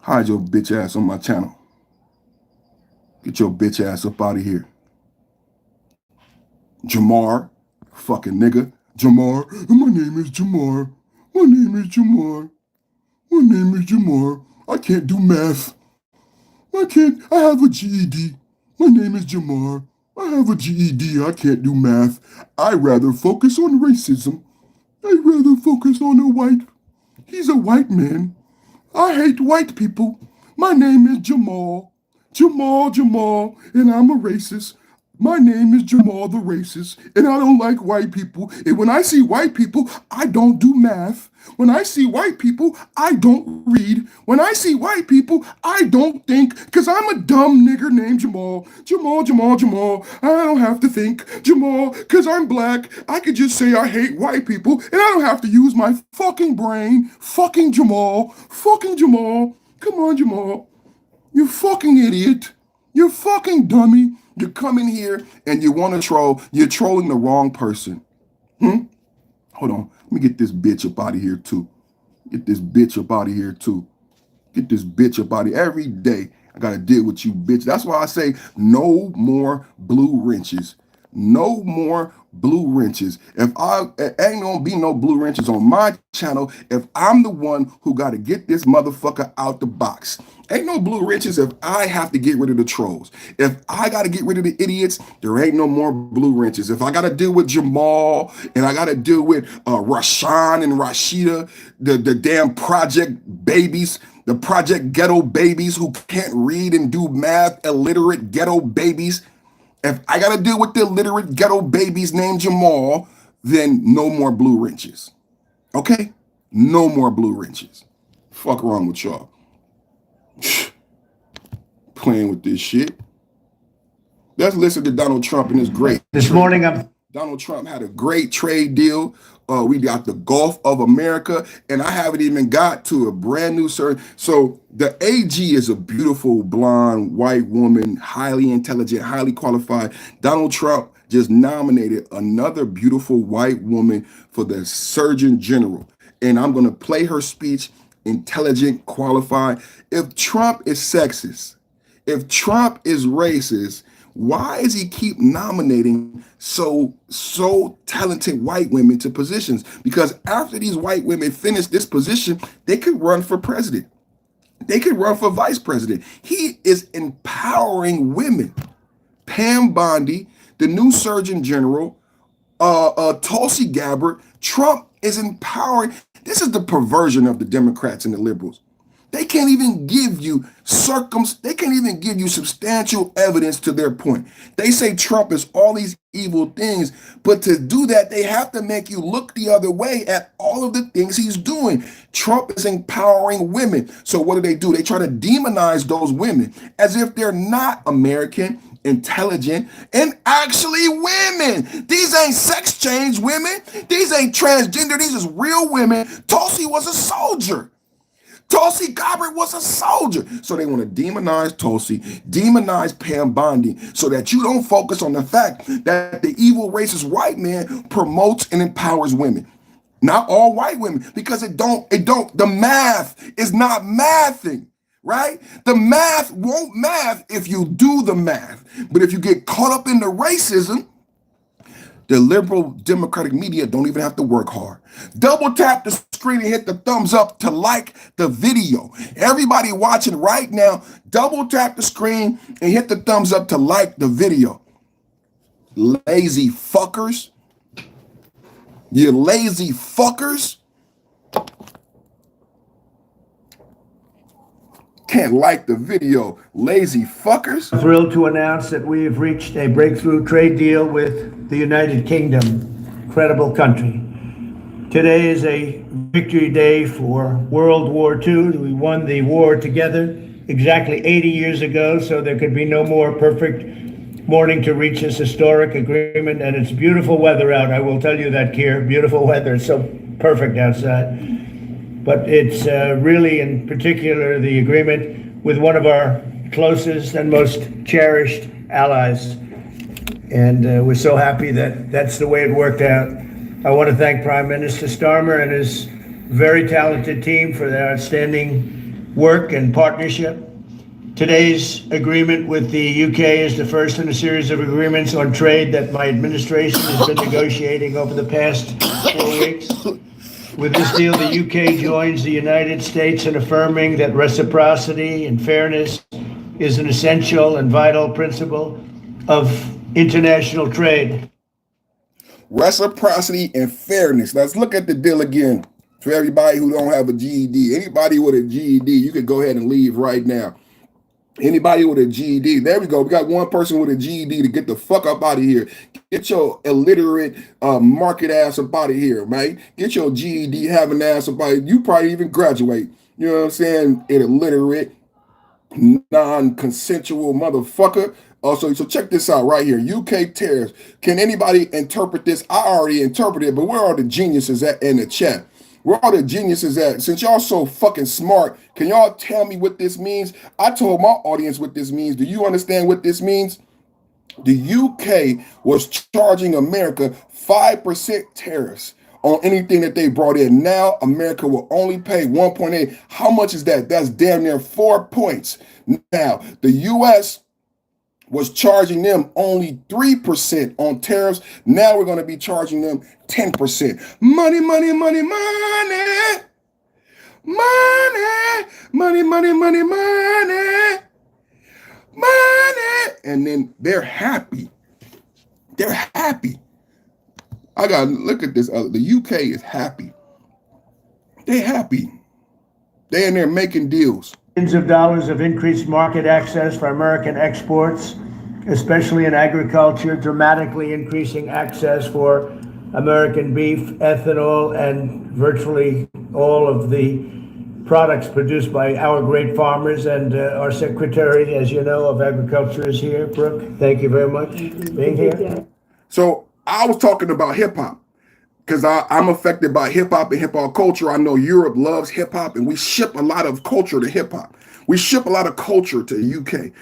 Hide your bitch ass on my channel. Get your bitch ass up out of here. Jamar, fucking nigga. Jamar, my name is Jamar. My name is Jamar. My name is Jamar. I can't do math. I have a GED. My name is Jamar. I have a GED. I can't do math. I rather focus on racism. I rather focus on a white. He's a white man. I hate white people. My name is Jamal. Jamal, and I'm a racist. My name is Jamal the racist, and I don't like white people. And when I see white people, I don't do math. When I see white people, I don't read. When I see white people, I don't think, because I'm a dumb nigger named Jamal. Jamal. I don't have to think. Jamal, because I'm black, I could just say I hate white people, and I don't have to use my fucking brain. Fucking Jamal. Come on, Jamal. You fucking idiot. You fucking dummy. You come in here and you want to troll. You're trolling the wrong person. Hold on. Let me get this bitch up out of here too. Get this bitch up out of here too. Get this bitch up out of here. Every day I got to deal with you, bitch. That's why I say no more blue wrenches. No more blue wrenches. If I ain't gonna be no blue wrenches on my channel, if I'm the one who got to get this motherfucker out the box. Ain't no blue wrenches if I have to get rid of the trolls. If I got to get rid of the idiots, there ain't no more blue wrenches. If I got to deal with Jamal and I got to deal with Rashawn and Rashida, the damn project babies, the project ghetto babies who can't read and do math, illiterate ghetto babies. If I got to deal with the illiterate ghetto babies named Jamal, then no more blue wrenches. Okay? No more blue wrenches. Fuck wrong with y'all. Playing with this shit. Let's listen to Donald Trump and his great. This morning, Donald Trump had a great trade deal. We got the Gulf of America, and I haven't even got to a brand new search. So the AG is a beautiful blonde white woman, highly intelligent, highly qualified. Donald Trump just nominated another beautiful white woman for the Surgeon General, and I'm going to play her speech. Intelligent, qualified. If Trump is sexist, if Trump is racist, why does he keep nominating so talented white women to positions? Because after these white women finish this position, they could run for president. They could run for vice president. He is empowering women. Pam Bondi, the new Surgeon General, Tulsi Gabbard. Trump is empowering. This is the perversion of the Democrats and the liberals. They can't even give you substantial evidence to their point. They say Trump is all these evil things, but to do that, they have to make you look the other way at all of the things he's doing. Trump is empowering women. So what do? They try to demonize those women as if they're not American, intelligent, and actually women. These ain't sex change women. These ain't transgender. These is real women. Tulsi was a soldier. Tulsi Gabbard was a soldier. So they want to demonize Tulsi, demonize Pam Bondi, so that you don't focus on the fact that the evil racist white man promotes and empowers women. Not all white women, because the math is not mathing. Right? The math won't math if you do the math. But if you get caught up in the racism, the liberal Democratic media don't even have to work hard. Double tap the screen and hit the thumbs up to like the video. Everybody watching right now, double tap the screen and hit the thumbs up to like the video. Lazy fuckers. You lazy fuckers. Can't like the video, lazy fuckers. I'm thrilled to announce that we have reached a breakthrough trade deal with the United Kingdom. Incredible country. Today is a victory day for World War II. We won the war together exactly 80 years ago, so there could be no more perfect morning to reach this historic agreement. And it's beautiful weather out. I will tell you that, Keir. Beautiful weather. It's so perfect outside. But it's really, in particular, the agreement with one of our closest and most cherished allies. And we're so happy that that's the way it worked out. I want to thank Prime Minister Starmer and his very talented team for their outstanding work and partnership. Today's agreement with the UK is the first in a series of agreements on trade that my administration has been negotiating over the past 4 weeks. With this deal, the UK joins the United States in affirming that reciprocity and fairness is an essential and vital principle of international trade. Reciprocity and fairness. Let's look at the deal again. For everybody who don't have a GED, anybody with a GED, you can go ahead and leave right now. Anybody with a GED, there we go. We got one person with a GED to get the fuck up out of here. Get your illiterate market ass up out of here, right? Get your GED having ass up out of here. You probably even graduate. You know what I'm saying? An illiterate, non-consensual motherfucker. Also, so check this out right here. UK tariffs. Can anybody interpret this? I already interpreted it, but where are the geniuses at in the chat? Where are the geniuses at? Since y'all so fucking smart, can y'all tell me what this means? I told my audience what this means. Do you understand what this means? The UK was charging America 5% tariffs on anything that they brought in. Now America will only pay 1.8. How much is that? That's damn near 4 points. Now the U.S. was charging them only 3% on tariffs. Now we're going to be charging them 10%. Money, money, money, money. Money, money, money, money, money, money. And then they're happy. They're happy. I got to look at this. The UK is happy. They're happy. They're in there making deals. Billions of dollars of increased market access for American exports, especially in agriculture, dramatically increasing access for American beef, ethanol, and virtually all of the products produced by our great farmers. And our Secretary, as you know, of Agriculture is here. Brooke, thank you very much for being here. So I was talking about hip hop because I'm affected by hip hop and hip hop culture. I know Europe loves hip hop, and we ship a lot of culture to hip hop. We ship a lot of culture to the UK.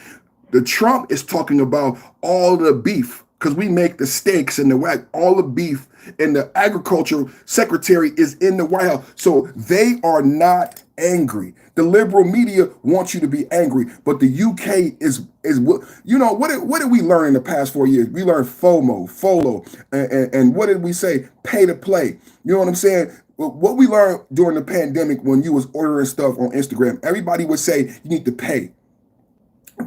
The Trump is talking about all the beef because we make the steaks and the whack, all the beef, and the agriculture secretary is in the White House. So they are not angry. The liberal media wants you to be angry, but the UK is what did we learn in the past 4 years? We learned FOLO, and what did we say? Pay to play. You know what I'm saying? What we learned during the pandemic when you was ordering stuff on Instagram, everybody would say you need to pay.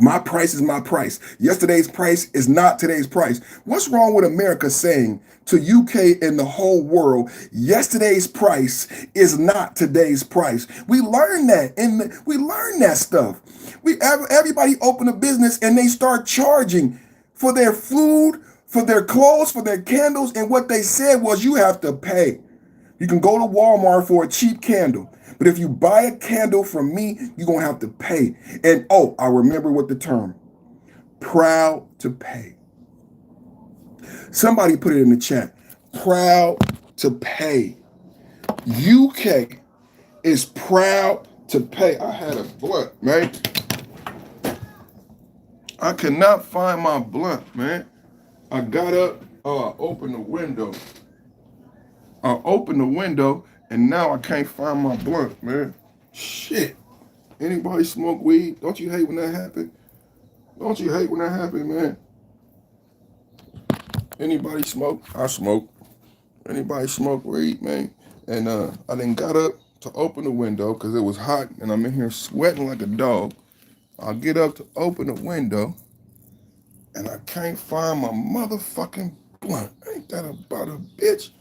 My price is my price. Yesterday's price is not today's price. What's wrong with America saying to UK and the whole world, yesterday's price is not today's price? We learned that, and we learned that stuff. Everybody open a business and they start charging for their food, for their clothes, for their candles, and what they said was you have to pay. You can go to Walmart for a cheap candle, but if you buy a candle from me, you're going to have to pay. And I remember what the term, proud to pay. Somebody put it in the chat, proud to pay. UK is proud to pay. I had a blunt, man. I cannot find my blunt, man. I got up, I opened the window. And now I can't find my blunt, man. Shit. Anybody smoke weed? Don't you hate when that happens? Don't you hate when that happens, man? Anybody smoke? I smoke. Anybody smoke weed, man? And I then got up to open the window because it was hot and I'm in here sweating like a dog. I'll get up to open the window and I can't find my motherfucking blunt. Ain't that about a bitch?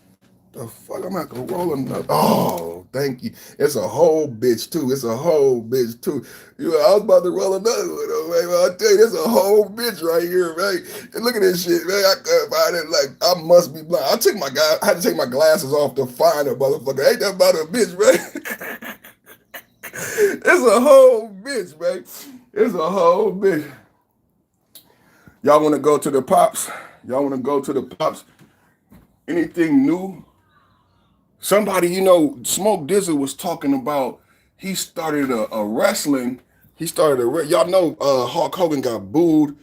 The fuck, I'm not gonna roll another. Oh, thank you. It's a whole bitch too. I was about to roll another one, man. I'll tell you, there's a whole bitch right here, man. And look at this shit, man. I couldn't find it. Like, I must be blind. I had to take my glasses off to find a motherfucker. Ain't that about a bitch, man? It's a whole bitch, man. It's a whole bitch. Y'all want to go to the pops? Anything new? Somebody, Smoke Dizzle was talking about he started a wrestling. Y'all know Hulk Hogan got booed.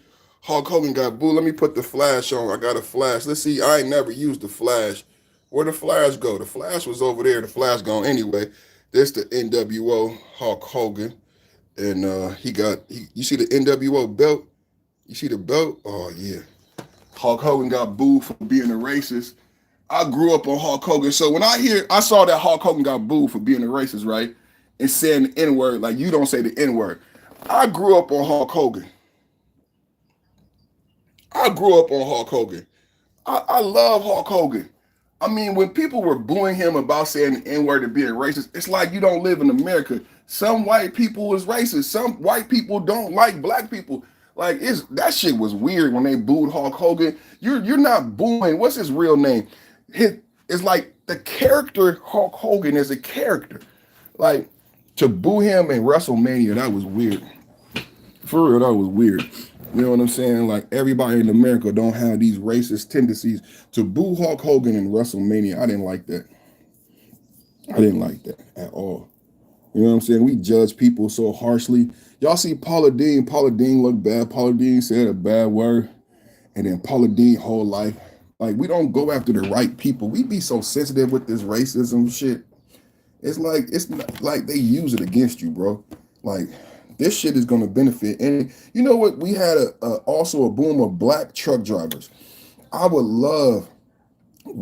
Let me put the flash on. I got a flash. Let's see. I ain't never used the flash. Where'd the flash go? The flash was over there. The flash gone anyway. This the NWO Hulk Hogan. And you see the NWO belt? You see the belt? Oh, yeah. Hulk Hogan got booed for being a racist. I grew up on Hulk Hogan. So when I saw that Hulk Hogan got booed for being a racist, right? And saying the N-word, like you don't say the N-word. I grew up on Hulk Hogan. I love Hulk Hogan. I mean, when people were booing him about saying the N-word and being racist, it's like you don't live in America. Some white people is racist. Some white people don't like black people. Like that shit was weird when they booed Hulk Hogan. You're not booing. What's his real name? It's like the character Hulk Hogan is a character. Like to boo him in WrestleMania, that was weird. For real, that was weird. You know what I'm saying? Like everybody in America don't have these racist tendencies. To boo Hulk Hogan in WrestleMania, I didn't like that. At all. You know what I'm saying? We judge people so harshly. Y'all see Paula Deen. Paula Deen looked bad. Paula Deen said a bad word. And then Paula Deen whole life Like we don't go after the right people. We be so sensitive with this racism shit. It's not, like they use it against you, bro. Like this shit is gonna benefit. And you know what? We had also a boom of black truck drivers. I would love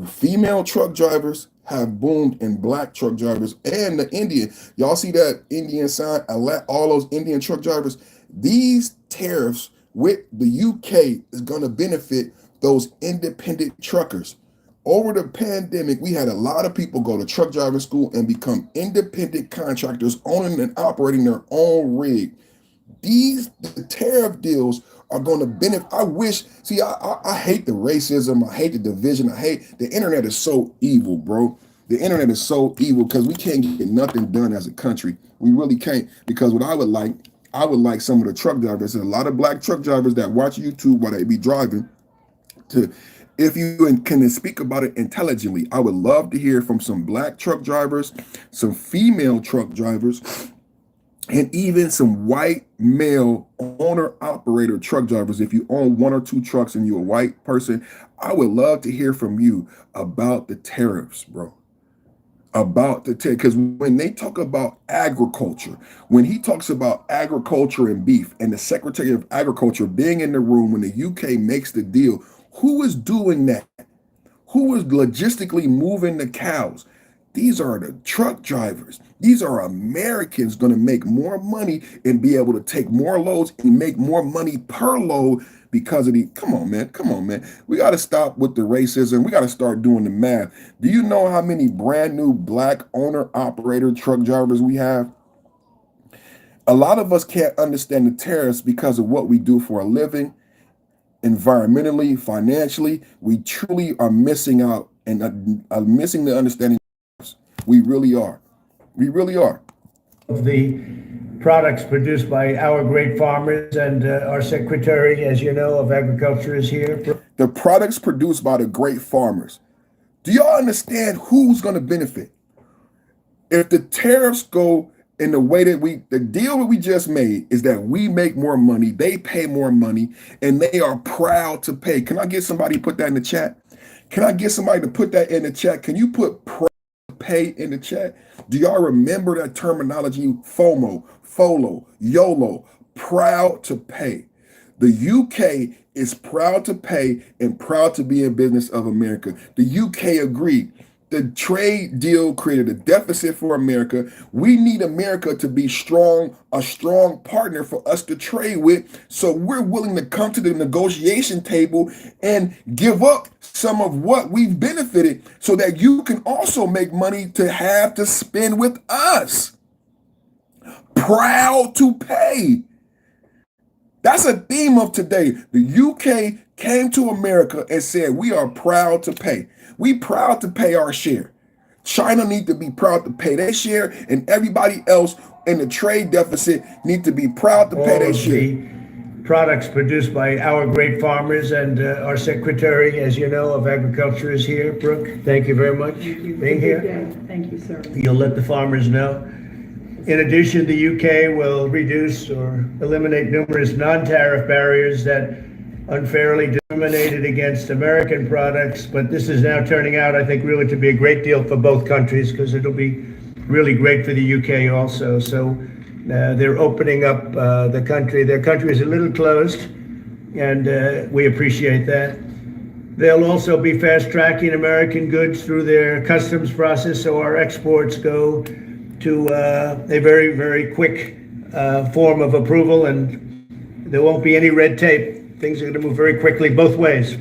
female truck drivers have boomed in black truck drivers and the Indian. Y'all see that Indian sign? All those Indian truck drivers. These tariffs with the UK is going to benefit those independent truckers. Over the pandemic, we had a lot of people go to truck driving school and become independent contractors, owning and operating their own rig. The tariff deals are going to benefit. I wish, see, I hate the racism. I hate the division. I hate the internet is so evil, bro. The internet is so evil because we can't get nothing done as a country. We really can't. Because what I would like some of the truck drivers, there's a lot of black truck drivers that watch YouTube while they be driving to, if you can speak about it intelligently. I would love to hear from some black truck drivers, some female truck drivers, and even some white male owner operator truck drivers. If you own one or two trucks and you're a white person, I would love to hear from you about the tariffs, bro. About the tariff, because when they talk about agriculture, when he talks about agriculture and beef, and the Secretary of Agriculture being in the room when the UK makes the deal, who is doing that? Who is logistically moving the cows? These are the truck drivers. These are Americans going to make more money and be able to take more loads and make more money per load because of the, come on, man. We got to stop with the racism. We got to start doing the math. Do you know how many brand new black owner operator truck drivers we have? A lot of us can't understand the tariffs because of what we do for a living, environmentally, financially. We truly are missing out and are missing the understanding. We really are. We really are. The products produced by our great farmers, and our Secretary, as you know, of Agriculture is here. The products produced by the great farmers. Do y'all understand who's going to benefit? If the tariffs go in the way that the deal that we just made is that we make more money, they pay more money, and they are proud to pay. Can I get somebody to put that in the chat? Can I get somebody to put that in the chat? Can you put pay in the chat? Do y'all remember that terminology? FOMO, FOLO, YOLO, proud to pay. The UK is proud to pay and proud to be in business of America. The UK agreed. The trade deal created a deficit for America. We need America to be strong, a strong partner for us to trade with. So we're willing to come to the negotiation table and give up some of what we've benefited so that you can also make money to have to spend with us. Proud to pay. That's a theme of today. The UK came to America and said, we are proud to pay. We proud to pay our share. China need to be proud to pay their share, and everybody else in the trade deficit need to be proud to pay their share. The products produced by our great farmers, and our Secretary, as you know, of Agriculture is here. Brooke, thank you very much for being here. Thank you, sir. You'll let the farmers know. In addition, the UK will reduce or eliminate numerous non-tariff barriers that unfairly discriminated against American products, but this is now turning out, I think, really to be a great deal for both countries, because it'll be really great for the UK also. So they're opening up the country. Their country is a little closed, and we appreciate that. They'll also be fast-tracking American goods through their customs process, so our exports go to a very, very quick form of approval, and there won't be any red tape. Things are going to move very quickly both ways.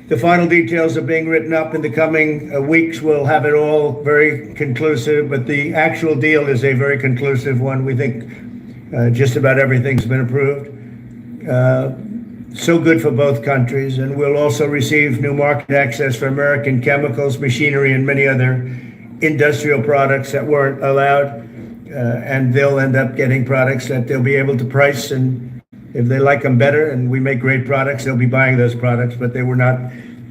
The final details are being written up in the coming weeks. We'll have it all very conclusive, but the actual deal is a very conclusive one. We think just about everything's been approved. So good for both countries, and we'll also receive new market access for American chemicals, machinery, and many other industrial products that weren't allowed, and they'll end up getting products that they'll be able to price, and if they like them better and we make great products, they'll be buying those products, but they were not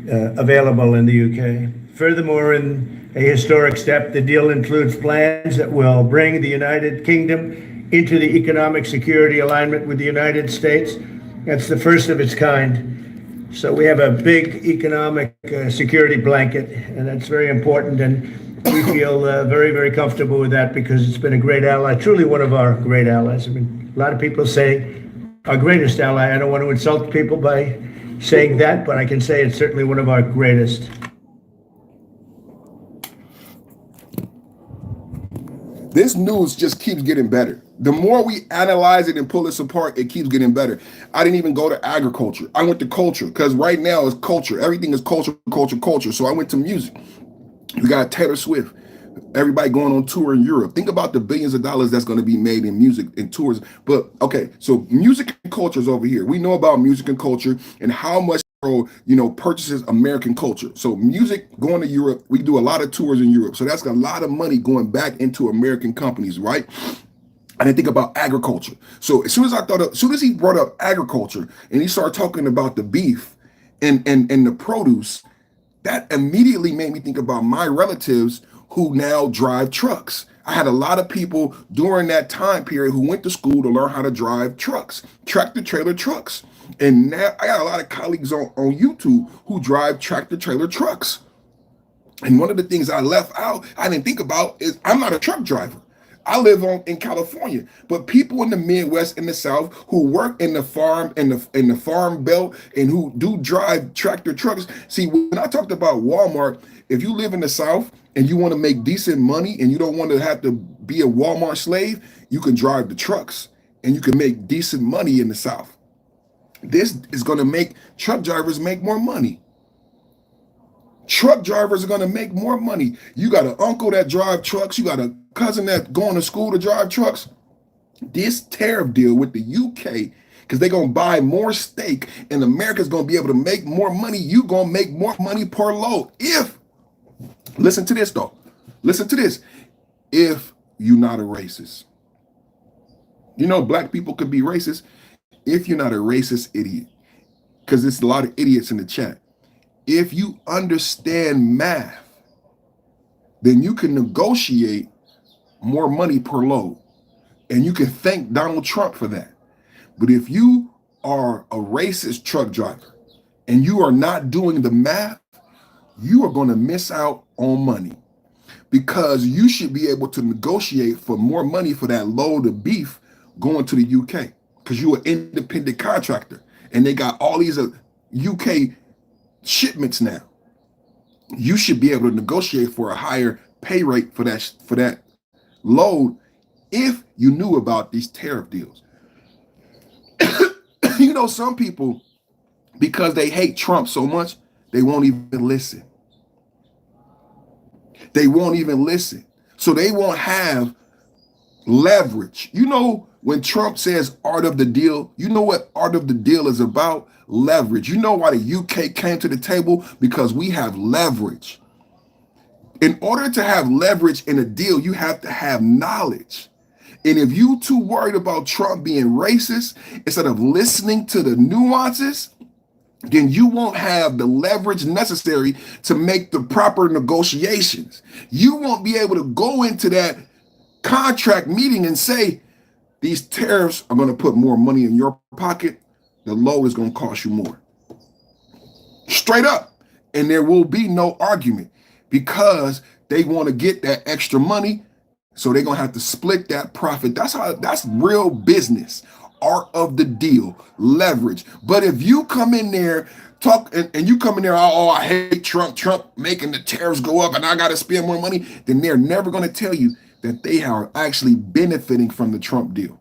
available in the UK. Furthermore, in a historic step, the deal includes plans that will bring the United Kingdom into the economic security alignment with the United States. That's the first of its kind. So we have a big economic security blanket, and that's very important. And we feel very, very comfortable with that because it's been a great ally, truly one of our great allies. I mean, a lot of people say our greatest ally. I don't want to insult people by saying that, but I can say it's certainly one of our greatest. This news just keeps getting better. The more we analyze it and pull this apart, it keeps getting better. I didn't even go to agriculture. I went to culture because right now it's culture. Everything is culture, culture, culture. So I went to music. We got Taylor Swift. Everybody going on tour in Europe. Think about the billions of dollars that's going to be made in music and tours. But okay, so music and culture is over here. We know about music and culture and how much purchases American culture. So music going to Europe, we do a lot of tours in Europe. So that's a lot of money going back into American companies, right? I didn't think about agriculture. So as soon as he brought up agriculture and he started talking about the beef and the produce, that immediately made me think about my relatives who now drive trucks. I had a lot of people during that time period who went to school to learn how to drive trucks, tractor trailer trucks. And now I got a lot of colleagues on YouTube who drive tractor trailer trucks. And one of the things I left out, I didn't think about, is I'm not a truck driver. I live in California, but people in the Midwest and the South who work in the farm and the farm belt and who do drive tractor trucks. See, when I talked about Walmart, if you live in the South and you want to make decent money and you don't want to have to be a Walmart slave, you can drive the trucks and you can make decent money in the South. This is going to make truck drivers make more money. Truck drivers are going to make more money. You got an uncle that drive trucks. You got a cousin that going to school to drive trucks. This tariff deal with the UK, because they're going to buy more steak and America's going to be able to make more money. You going to make more money per load. Listen to this though. Listen to this. If you're not a racist. Black people could be racist if you're not a racist idiot. Because there's a lot of idiots in the chat. If you understand math, then you can negotiate more money per load. And you can thank Donald Trump for that. But if you are a racist truck driver and you are not doing the math, you are going to miss out on money. Because you should be able to negotiate for more money for that load of beef going to the UK. Because you're an independent contractor. And they got all these UK shipments now. You should be able to negotiate for a higher pay rate for that load if you knew about these tariff deals. Some people, because they hate Trump so much, they won't even listen. They won't even listen. So they won't have leverage. When Trump says art of the deal, you know what art of the deal is about? Leverage. You know why the UK came to the table? Because we have leverage. In order to have leverage in a deal, you have to have knowledge. And if you too worried about Trump being racist, instead of listening to the nuances, then you won't have the leverage necessary to make the proper negotiations. You won't be able to go into that contract meeting and say, these tariffs are going to put more money in your pocket. The load is going to cost you more. Straight up. And there will be no argument because they want to get that extra money. So they're going to have to split that profit. That's real business. Art of the deal, leverage. But if you come in there, talk and you come in there, oh, I hate Trump making the tariffs go up and I got to spend more money, then they're never going to tell you that they are actually benefiting from the Trump deal.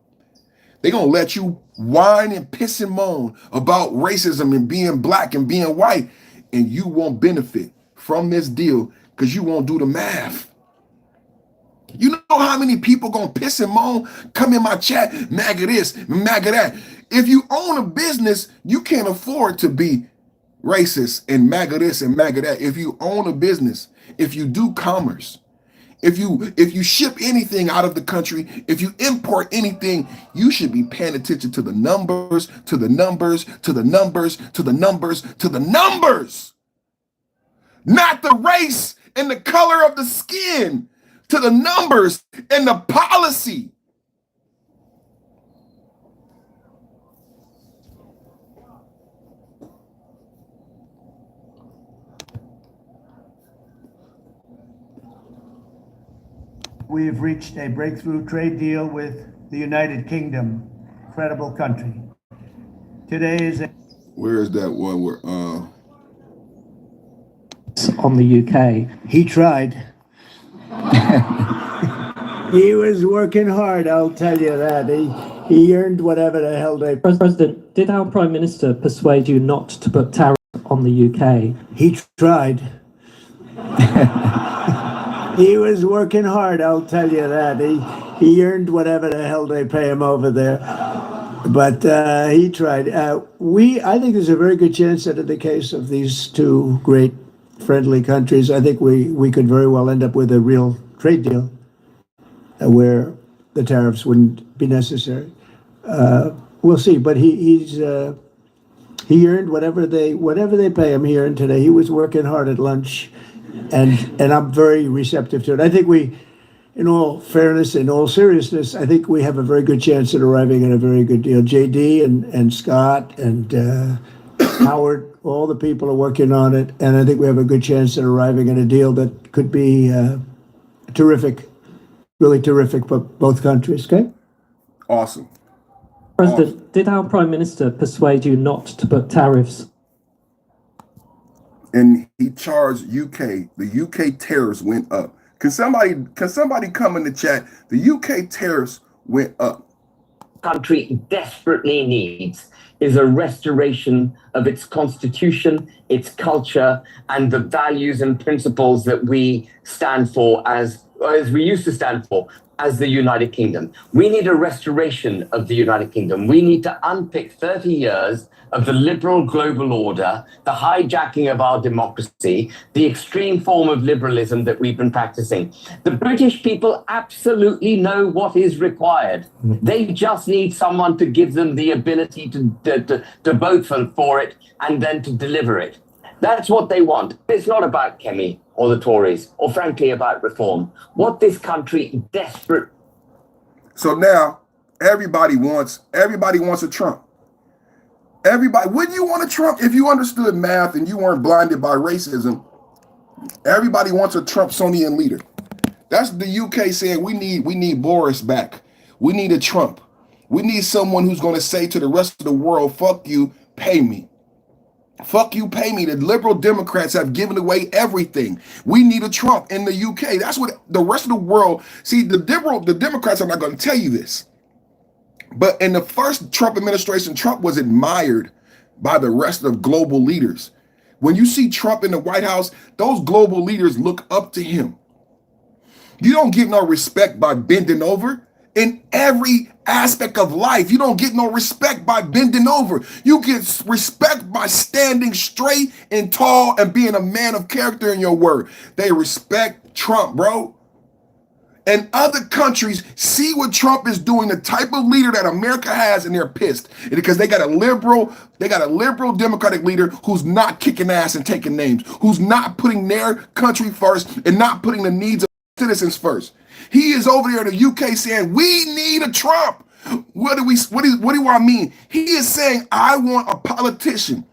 They're going to let you whine and piss and moan about racism and being black and being white, and you won't benefit from this deal because you won't do the math. You know how many people going to piss and moan, come in my chat, MAGA this, MAGA that. If you own a business, you can't afford to be racist and MAGA this and MAGA that. If you own a business, if you do commerce, if you ship anything out of the country, if you import anything, you should be paying attention to the numbers, to the numbers, to the numbers, to the numbers, to the numbers. Not the race and the color of the skin, to the numbers and the policy. We have reached a breakthrough trade deal with the United Kingdom, incredible country. Today is a Where is that one where on the UK. He tried. He was working hard, I'll tell you that. He earned whatever the hell they. President, did our Prime Minister persuade you not to put tariffs on the UK? He tried. He was working hard, I'll tell you that. He earned whatever the hell they pay him over there. But he tried. I think there's a very good chance that in the case of these two great friendly countries, I think we could very well end up with a real trade deal where the tariffs wouldn't be necessary. We'll see. But he earned whatever they pay him. He earned today. He was working hard at lunch, and I'm very receptive to it. I think in all fairness, in all seriousness, I think we have a very good chance at arriving at a very good deal. JD and Scott and Howard, all the people are working on it, and I think we have a good chance at arriving at a deal that could be terrific, really terrific for both countries. Okay. awesome. President, did our Prime Minister persuade you not to put tariffs? And he charged UK. The UK tariffs went up. Can somebody come in the chat? The UK tariffs went up. Country desperately needs is a restoration of its constitution, its culture, and the values and principles that we stand for as we used to stand for as the United Kingdom. We need a restoration of the United Kingdom. We need to unpick 30 years of the liberal global order, the hijacking of our democracy, the extreme form of liberalism that we've been practicing. The British people absolutely know what is required. They just need someone to give them the ability to vote for it and then to deliver it. That's what they want. It's not about Kemi or the Tories, or frankly about reform. What this country desperate. So now everybody wants a Trump. Everybody, wouldn't you want a Trump if you understood math and you weren't blinded by racism? Everybody wants a Trumpsonian leader. That's the UK saying we need Boris back. We need a Trump. We need someone who's going to say to the rest of the world, fuck you, pay me. Fuck you, pay me. The liberal Democrats have given away everything. We need a Trump in the UK. That's what the rest of the world, see, the Democrats are not going to tell you this. But in the first Trump administration, Trump was admired by the rest of global leaders. When you see Trump in the White House, those global leaders look up to him. You don't get no respect by bending over. In every aspect of life, you don't get no respect by bending over. You get respect by standing straight and tall and being a man of character in your word. They respect Trump, bro. And other countries see what Trump is doing, the type of leader that America has, and they're pissed because they got a liberal Democratic leader who's not kicking ass and taking names, who's not putting their country first and not putting the needs of citizens first. He is over there in the UK saying, we need a Trump. What do I mean? He is saying, I want a politician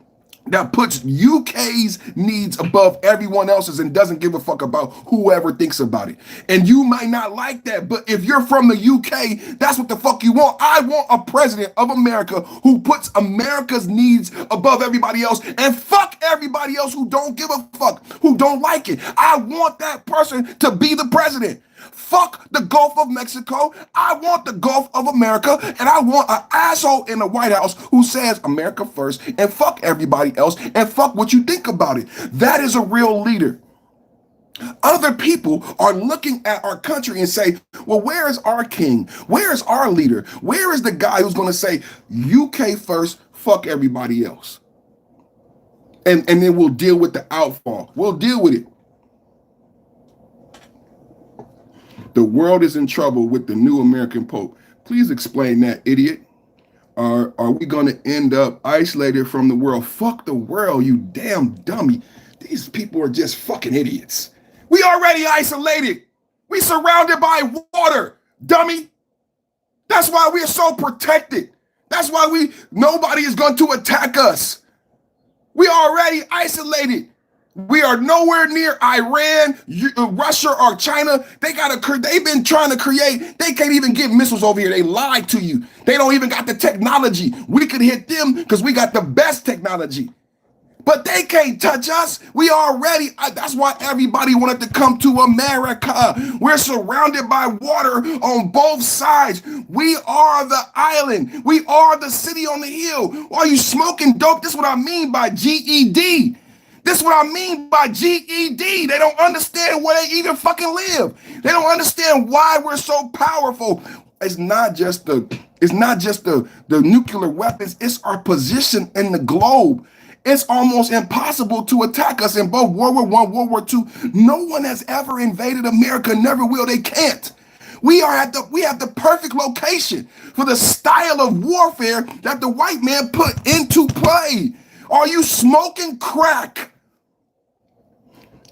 that puts UK's needs above everyone else's and doesn't give a fuck about whoever thinks about it. And you might not like that, but if you're from the UK, that's what the fuck you want. I want a president of America who puts America's needs above everybody else and fuck everybody else who don't give a fuck, who don't like it. I want that person to be the president. Fuck the Gulf of Mexico. I want the Gulf of America, and I want an asshole in the White House who says America first and fuck everybody else and fuck what you think about it. That is a real leader. Other people are looking at our country and say, well, where is our king? Where is our leader? Where is the guy who's going to say UK first, fuck everybody else? And then we'll deal with the outfall. We'll deal with it. The world is in trouble with the new American Pope. Please explain that, idiot. Are we going to end up isolated from the world? Fuck the world, you damn dummy. These people are just fucking idiots. We already isolated. We surrounded by water, dummy. That's why we are so protected. That's why nobody is going to attack us. We already isolated. We are nowhere near Iran, Russia, or China. They've been trying to create. They can't even get missiles over here. They lied to you. They don't even got the technology. We could hit them because we got the best technology. But they can't touch us. We already, that's why everybody wanted to come to America. We're surrounded by water on both sides. We are the island. We are the city on the hill. Are you smoking dope? This is what I mean by GED. This is what I mean by GED. They don't understand where they even fucking live. They don't understand why we're so powerful. It's not just the nuclear weapons. It's our position in the globe. It's almost impossible to attack us in both World War I, World War II. No one has ever invaded America, never will. They can't. We have the perfect location for the style of warfare that the white man put into play. Are you smoking crack?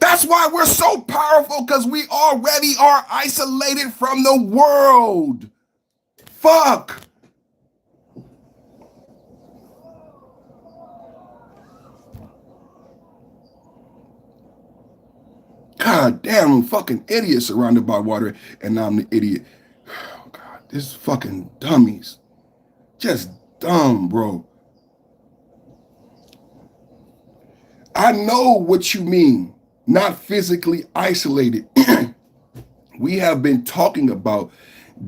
That's why we're so powerful, because we already are isolated from the world. Fuck. God damn, I'm fucking idiot surrounded by water, and now I'm the idiot. Oh God, this fucking dummies. Just dumb, bro. I know what you mean, not physically isolated. We have been talking about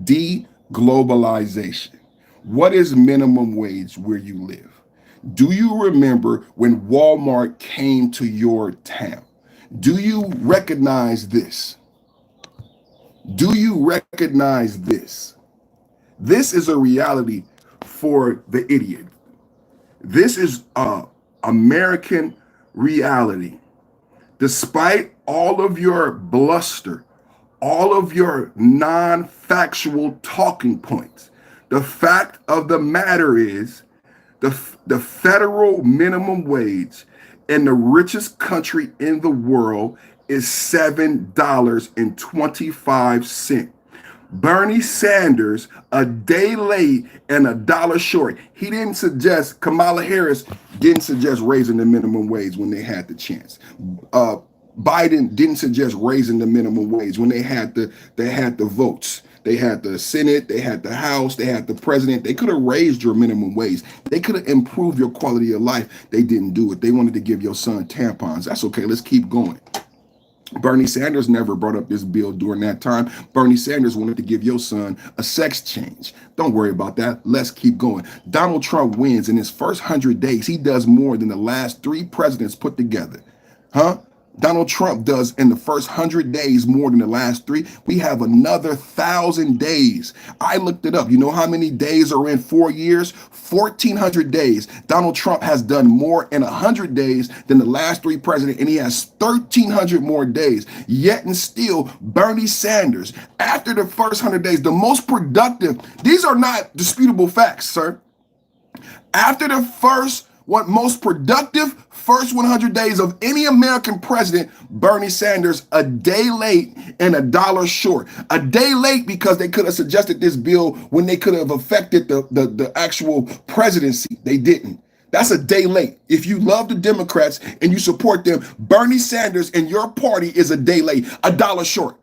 deglobalization. What is minimum wage where you live? Do you remember when Walmart came to your town? Do you recognize this? Do you recognize this? This is a reality for the idiot. This is American reality. Despite all of your bluster, all of your non-factual talking points, the fact of the matter is the federal minimum wage in the richest country in the world is $7.25. Bernie Sanders, a day late and $1 short. He didn't suggest, Kamala Harris didn't suggest raising the minimum wage when they had the chance. Biden didn't suggest raising the minimum wage when they had the votes. They had the Senate, they had the House, they had the president. They could have raised your minimum wage. They could have improved your quality of life. They didn't do it. They wanted to give your son tampons. That's okay. Let's keep going. Bernie Sanders never brought up this bill during that time. Bernie Sanders wanted to give your son a sex change. Don't worry about that. Let's keep going. Donald Trump wins in his first 100 days. He does more than the last 3 presidents put together. Huh? Donald Trump does in the first 100 days more than the last 3. We have another 1,000 days. I looked it up. You know how many days are in 4 years? 1,400 days. Donald Trump has done more in 100 days than the last 3 presidents, and he has 1,300 more days. Yet and still, Bernie Sanders, after the first 100 days, the most productive, these are not disputable facts, sir. After the most productive first 100 days of any American president, Bernie Sanders, a day late and $1 short. A day late because they could have suggested this bill when they could have affected the actual presidency. They didn't. That's a day late. If you love the Democrats and you support them, Bernie Sanders and your party is a day late, $1 short.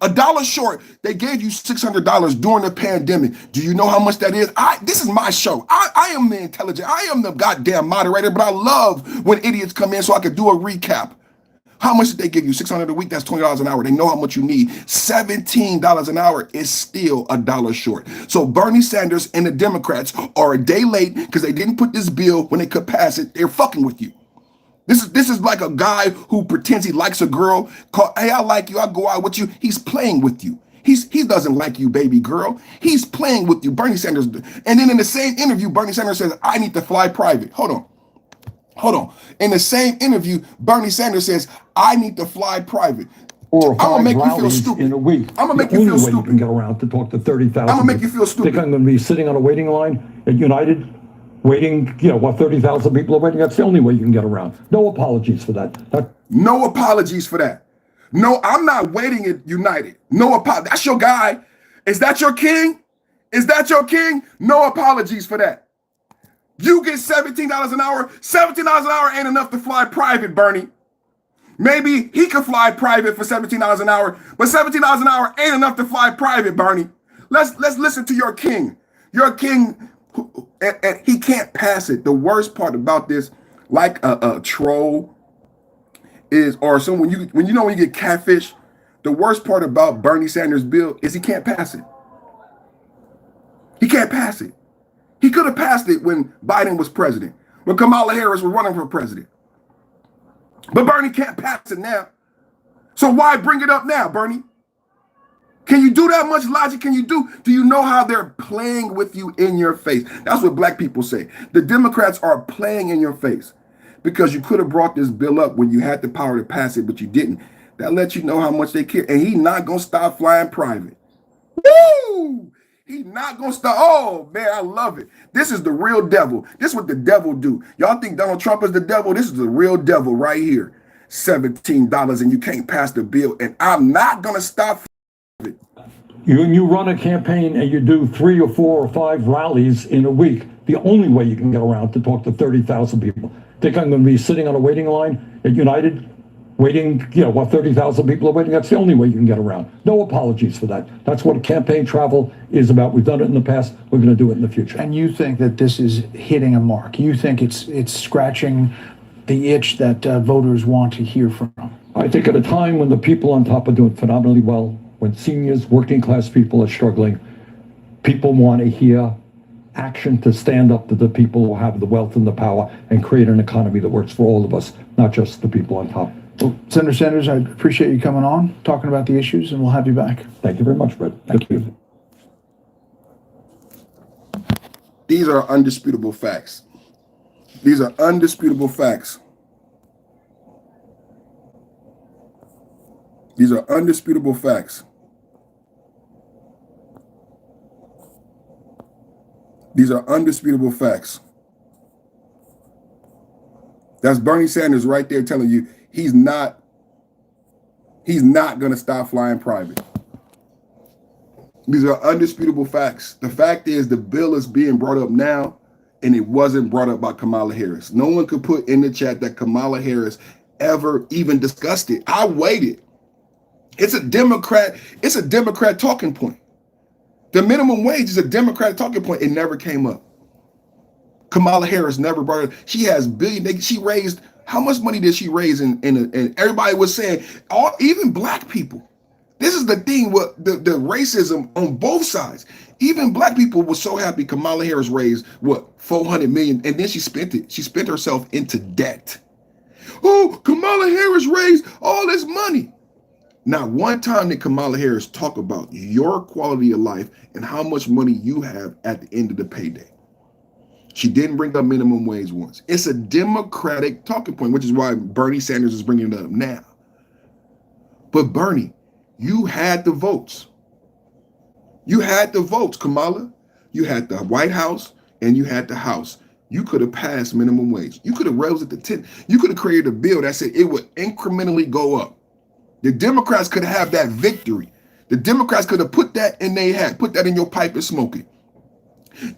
$1 short. They gave you $600 during the pandemic. Do you know how much that is? This is my show. I am the intelligent. I am the goddamn moderator, but I love when idiots come in so I can do a recap. How much did they give you? $600 a week? That's $20 an hour. They know how much you need. $17 an hour is still $1 short. So Bernie Sanders and the Democrats are a day late because they didn't put this bill when they could pass it. They're fucking with you. This is like a guy who pretends he likes a girl. Hey, I like you. I'll go out with you. He's playing with you. He doesn't like you, baby girl. He's playing with you. Bernie Sanders. And then in the same interview, Bernie Sanders says, I need to fly private. Hold on. In the same interview, Bernie Sanders says, I need to fly private. I'm gonna make you feel stupid. In a week. I'm gonna make you feel stupid. You can get around to talk to 30,000. I'm gonna make you feel stupid. Think I'm gonna be sitting on a waiting line at United? Waiting, 30,000 people are waiting. That's the only way you can get around. No apologies for that. No apologies for that. No, I'm not waiting at United. No apologies. That's your guy. Is that your king? Is that your king? No apologies for that. You get $17 an hour. $17 an hour ain't enough to fly private, Bernie. Maybe he could fly private for $17 an hour, but $17 an hour ain't enough to fly private, Bernie. Let's listen to your king. Your king, and he can't pass it. The worst part about this, like a troll, is, or someone when you get catfish, the worst part about Bernie Sanders' bill is he can't pass it. He can't pass it. He could have passed it when Biden was president, when Kamala Harris was running for president. But Bernie can't pass it now. So why bring it up now, Bernie? Can you do that much logic? Can you do you know how they're playing with you in your face? That's what black people say. The Democrats are playing in your face because you could have brought this bill up when you had the power to pass it, but you didn't. That lets you know how much they care. And he's not going to stop flying private. Woo! He's not going to stop. Oh, man, I love it. This is the real devil. This is what the devil do. Y'all think Donald Trump is the devil? This is the real devil right here. $17 and you can't pass the bill. And I'm not going to stop it. You run a campaign and you do 3 or 4 or 5 rallies in a week. The only way you can get around to talk to 30,000 people. Think I'm going to be sitting on a waiting line at United, waiting, 30,000 people are waiting. That's the only way you can get around. No apologies for that. That's what campaign travel is about. We've done it in the past. We're going to do it in the future. And you think that this is hitting a mark? You think it's scratching the itch that voters want to hear from? I think at a time when the people on top are doing phenomenally well, when seniors, working class people are struggling, people want to hear action to stand up to the people who have the wealth and the power and create an economy that works for all of us, not just the people on top. Well, Senator Sanders, I appreciate you coming on, talking about the issues, and we'll have you back. Thank you very much, Fred. Thank you. These are undisputable facts. These are undisputable facts. These are undisputable facts. These are undisputable facts. That's Bernie Sanders right there telling you he's not going to stop flying private. These are undisputable facts. The fact is the bill is being brought up now, and it wasn't brought up by Kamala Harris. No one could put in the chat that Kamala Harris ever even discussed it. I waited. It's a Democrat talking point. The minimum wage is a Democratic talking point. It never came up. Kamala Harris never brought it. She has billions. She raised, how much money did she raise? And everybody was saying, even black people. This is the thing with the racism on both sides. Even black people were so happy Kamala Harris raised, what, $400 million, and then she spent it. She spent herself into debt. Oh, Kamala Harris raised all this money. Not one time did Kamala Harris talk about your quality of life and how much money you have at the end of the payday. She didn't bring up minimum wage once. It's a Democratic talking point, which is why Bernie Sanders is bringing it up now. But Bernie, you had the votes. You had the votes, Kamala. You had the White House and you had the House. You could have passed minimum wage. You could have raised it to 10. You could have created a bill that said it would incrementally go up. The Democrats could have that victory. The Democrats could have put that in their hat, put that in your pipe and smoke it.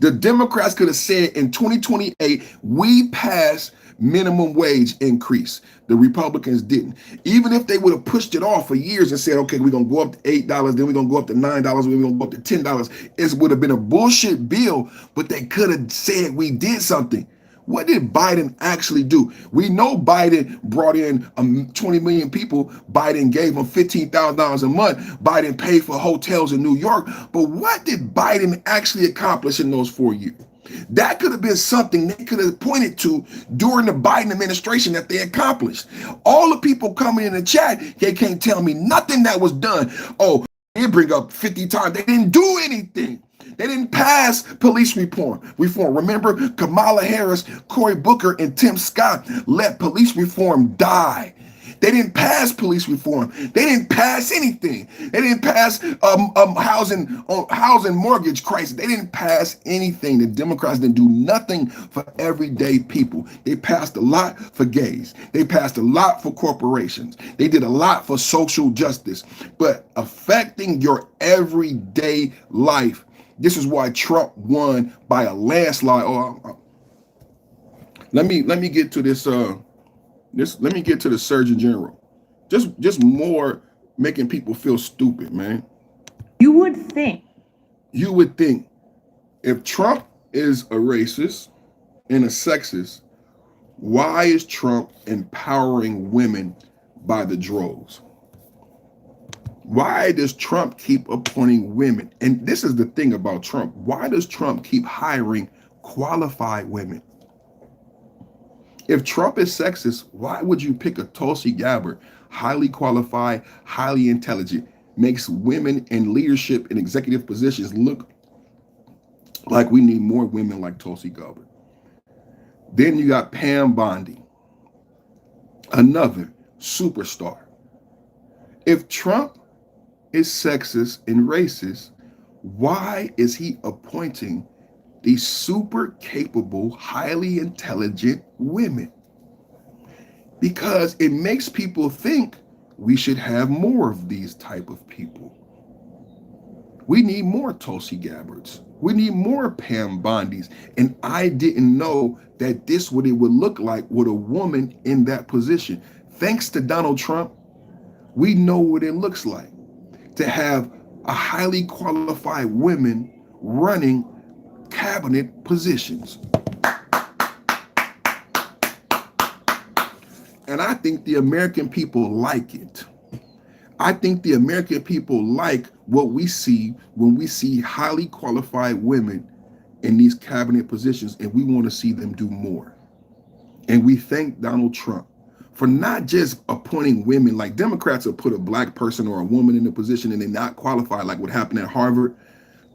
The Democrats could have said in 2028, we pass minimum wage increase. The Republicans didn't. Even if they would have pushed it off for years and said, okay, we're going to go up to $8, then we're going to go up to $9, then we're going to go up to $10. It would have been a bullshit bill, but they could have said we did something. What did Biden actually do? We know Biden brought in 20 million people. Biden gave them $15,000 a month. Biden paid for hotels in New York. But what did Biden actually accomplish in those 4 years? That could have been something they could have pointed to during the Biden administration that they accomplished. All the people coming in the chat, they can't tell me nothing that was done. Oh, they bring up 50 times. They didn't do anything. They didn't pass police reform. Remember, Kamala Harris, Cory Booker, and Tim Scott let police reform die. They didn't pass police reform. They didn't pass anything. They didn't pass housing mortgage crisis. They didn't pass anything. The Democrats didn't do nothing for everyday people. They passed a lot for gays. They passed a lot for corporations. They did a lot for social justice. But affecting your everyday life, this is why Trump won by a landslide. Let me get to this. Let me get to the Surgeon General. Just more making people feel stupid, man. You would think. You would think if Trump is a racist and a sexist, why is Trump empowering women by the droves? Why does Trump keep appointing women? And this is the thing about Trump. Why does Trump keep hiring qualified women? If Trump is sexist, why would you pick a Tulsi Gabbard, highly qualified, highly intelligent, makes women in leadership and executive positions look like we need more women like Tulsi Gabbard? Then you got Pam Bondi, another superstar. If Trump is sexist and racist, why is he appointing these super capable, highly intelligent women? Because it makes people think we should have more of these type of people. We need more Tulsi Gabbards. We need more Pam Bondis. And I didn't know that this what it would look like with a woman in that position. Thanks to Donald Trump, we know what it looks like to have a highly qualified women running cabinet positions. And I think the American people like it. I think the American people like what we see when we see highly qualified women in these cabinet positions, and we want to see them do more. And we thank Donald Trump for not just appointing women. Like Democrats will put a black person or a woman in a position and they're not qualified, like what happened at Harvard.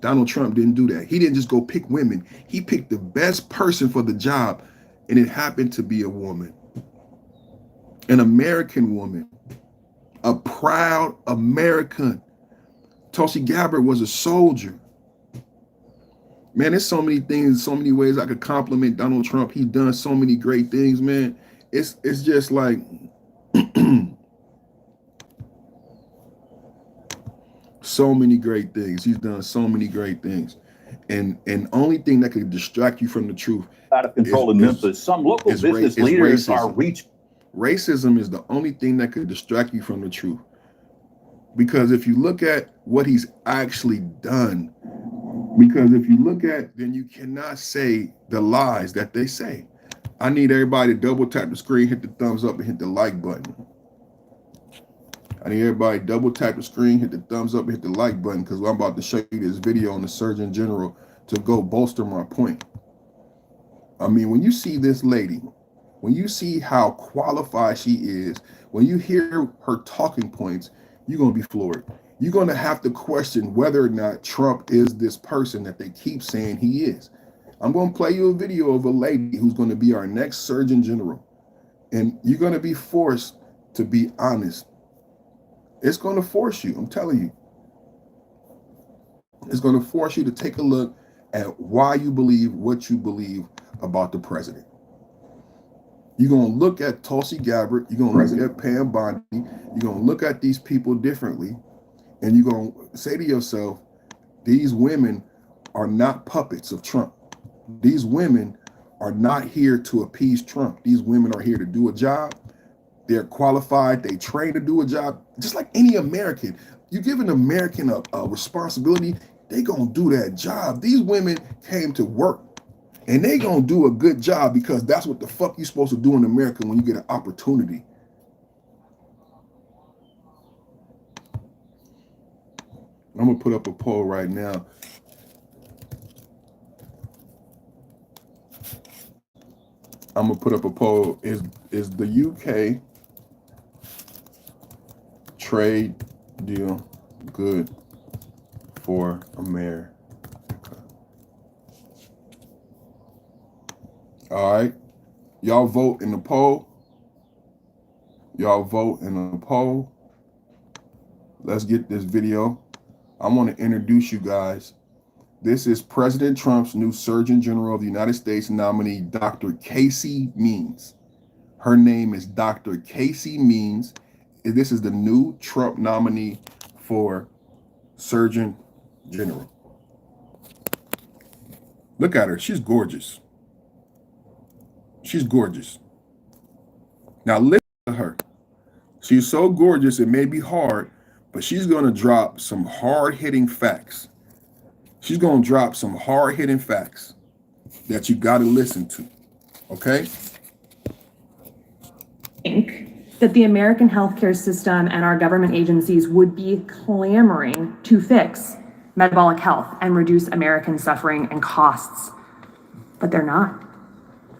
Donald Trump didn't do that. He didn't just go pick women. He picked the best person for the job, and it happened to be a woman, an American woman, a proud American. Tulsi Gabbard was a soldier. Man, there's so many things, so many ways I could compliment Donald Trump. He's done so many great things, man. It's just like so many great things. He's done so many great things. And only thing that could distract you from the truth out of control in Memphis. Some local business leaders are reaching. Racism is the only thing that could distract you from the truth. Because if you look at what he's actually done, then you cannot say the lies that they say. I need everybody to double tap the screen, hit the thumbs up, and hit the like button. I need everybody to double tap the screen, hit the thumbs up, and hit the like button, because I'm about to show you this video on the Surgeon General to go bolster my point. I mean, when you see this lady, when you see how qualified she is, when you hear her talking points, you're going to be floored. You're going to have to question whether or not Trump is this person that they keep saying he is. I'm going to play you a video of a lady who's going to be our next Surgeon General. And you're going to be forced to be honest. It's going to force you, I'm telling you. It's going to force you to take a look at why you believe what you believe about the president. You're going to look at Tulsi Gabbard. You're going to look at Pam Bondi. You're going to look at these people differently. And you're going to say to yourself, these women are not puppets of Trump. These women are not here to appease Trump. These women are here to do a job. They're qualified. They train to do a job. Just like any American. You give an American a responsibility, they going to do that job. These women came to work. And they gonna do a good job, because that's what the fuck you supposed to do in America when you get an opportunity. I'm gonna put up a poll right now. I'm gonna put up a poll. Is the UK trade deal good for America? All right, y'all vote in the poll. Y'all vote in the poll. Let's get this video. I want to introduce you guys. This is President Trump's new Surgeon General of the United States nominee, Dr. Casey Means. Her name is Dr. Casey Means. This is the new Trump nominee for Surgeon General. Look at her. She's gorgeous. She's gorgeous. Now listen to her. She's so gorgeous, it may be hard, but she's going to drop some hard-hitting facts. She's going to drop some hard-hitting facts that you got to listen to, okay? Think that the American healthcare system and our government agencies would be clamoring to fix metabolic health and reduce American suffering and costs, but they're not.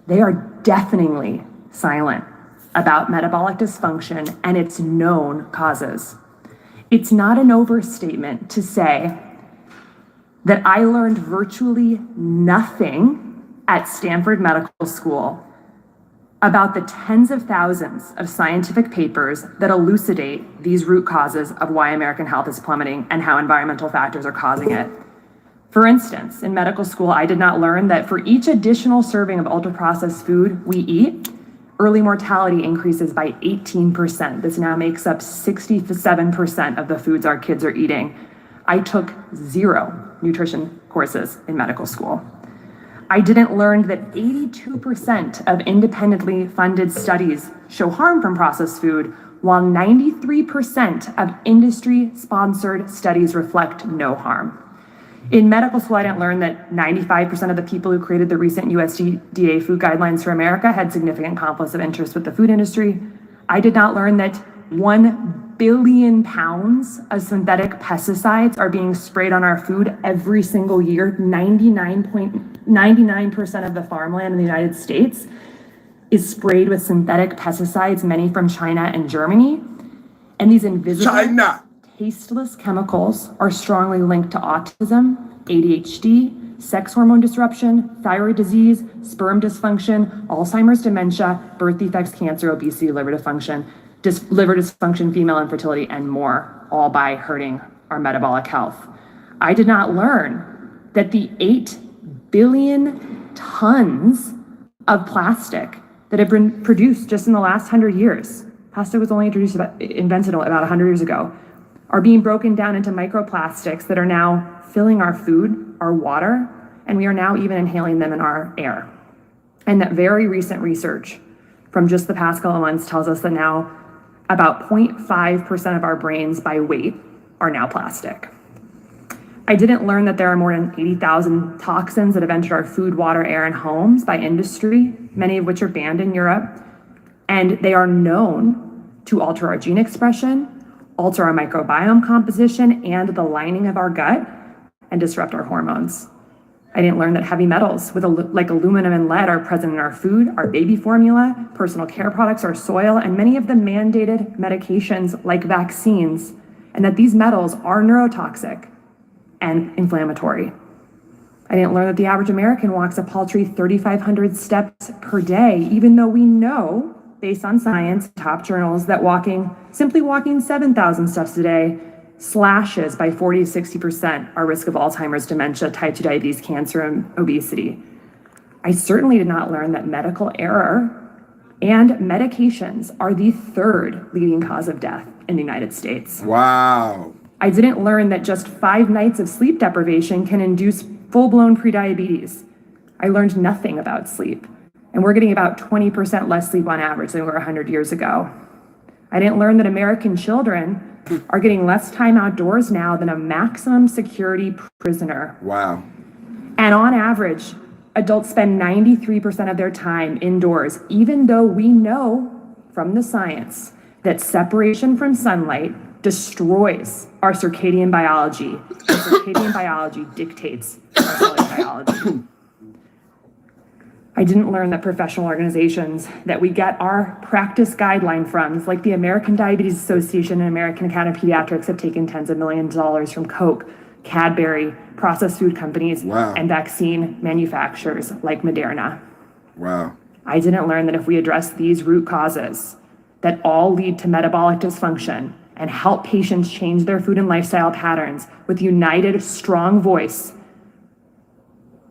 They are deafeningly silent about metabolic dysfunction and its known causes. It's not an overstatement to say that I learned virtually nothing at Stanford Medical School about the tens of thousands of scientific papers that elucidate these root causes of why American health is plummeting and how environmental factors are causing it. For instance, in medical school, I did not learn that for each additional serving of ultra-processed food we eat, early mortality increases by 18%. This now makes up 67% of the foods our kids are eating. I took 0 nutrition courses in medical school. I didn't learn that 82% of independently funded studies show harm from processed food, while 93% of industry-sponsored studies reflect no harm. In medical school, I didn't learn that 95% of the people who created the recent USDA food guidelines for America had significant conflicts of interest with the food industry. I did not learn that 1 billion pounds of synthetic pesticides are being sprayed on our food every single year. 99% of the farmland in the United States is sprayed with synthetic pesticides, many from China and Germany. And these invisible, tasteless chemicals are strongly linked to autism, ADHD, sex hormone disruption, thyroid disease, sperm dysfunction, Alzheimer's, dementia, birth defects, cancer, obesity, liver dysfunction, female infertility, and more, all by hurting our metabolic health. I did not learn that the 8 billion tons of plastic that have been produced just in the last 100 years, plastic was only invented about 100 years ago, are being broken down into microplastics that are now filling our food, our water, and we are now even inhaling them in our air. And that very recent research from just the past couple of months tells us that now about 0.5% of our brains by weight are now plastic. I didn't learn that there are more than 80,000 toxins that have entered our food, water, air, and homes by industry, many of which are banned in Europe, and they are known to alter our gene expression, alter our microbiome composition and the lining of our gut, and disrupt our hormones. I didn't learn that heavy metals like aluminum and lead are present in our food, our baby formula, personal care products, our soil, and many of the mandated medications like vaccines, and that these metals are neurotoxic and inflammatory. I didn't learn that the average American walks a paltry 3,500 steps per day, even though we know, based on science, top journals, that simply walking 7,000 steps a day slashes by 40 to 60% our risk of Alzheimer's, dementia, type 2 diabetes, cancer, and obesity. I certainly did not learn that medical error and medications are the 3rd leading cause of death in the United States. Wow. I didn't learn that just 5 nights of sleep deprivation can induce full-blown prediabetes. I learned nothing about sleep, and we're getting about 20% less sleep on average than we were 100 years ago. I didn't learn that American children are getting less time outdoors now than a maximum security prisoner. Wow. And on average, adults spend 93% of their time indoors, even though we know from the science that separation from sunlight destroys our circadian biology. And circadian biology dictates our cellular biology. I didn't learn that professional organizations that we get our practice guideline from, like the American Diabetes Association and American Academy of Pediatrics, have taken tens of millions of dollars from Coke, Cadbury, processed food companies, and vaccine manufacturers like Moderna. Wow. I didn't learn that if we address these root causes that all lead to metabolic dysfunction and help patients change their food and lifestyle patterns with united, strong voice,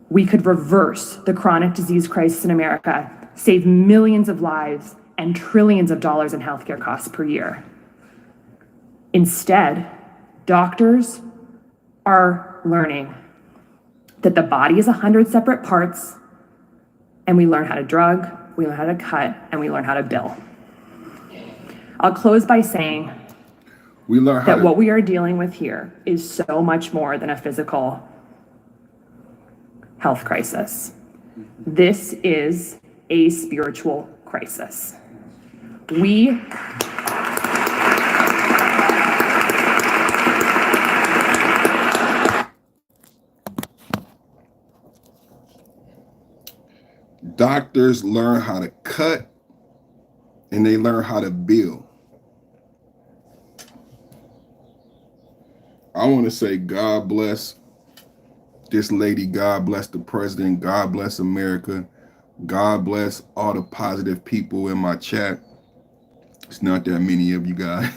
we could reverse the chronic disease crisis in America, save millions of lives and trillions of dollars in healthcare costs per year. Instead, doctors are learning that the body is 100 separate parts, and we learn how to drug, we learn how to cut, and we learn how to bill. I'll close by saying we learn how that what we are dealing with here is so much more than a physical health crisis. This is a spiritual crisis. Doctors learn how to cut and they learn how to build. I want to say God bless this lady. God bless the president. God bless America. God bless all the positive people in my chat. It's not that many of you guys.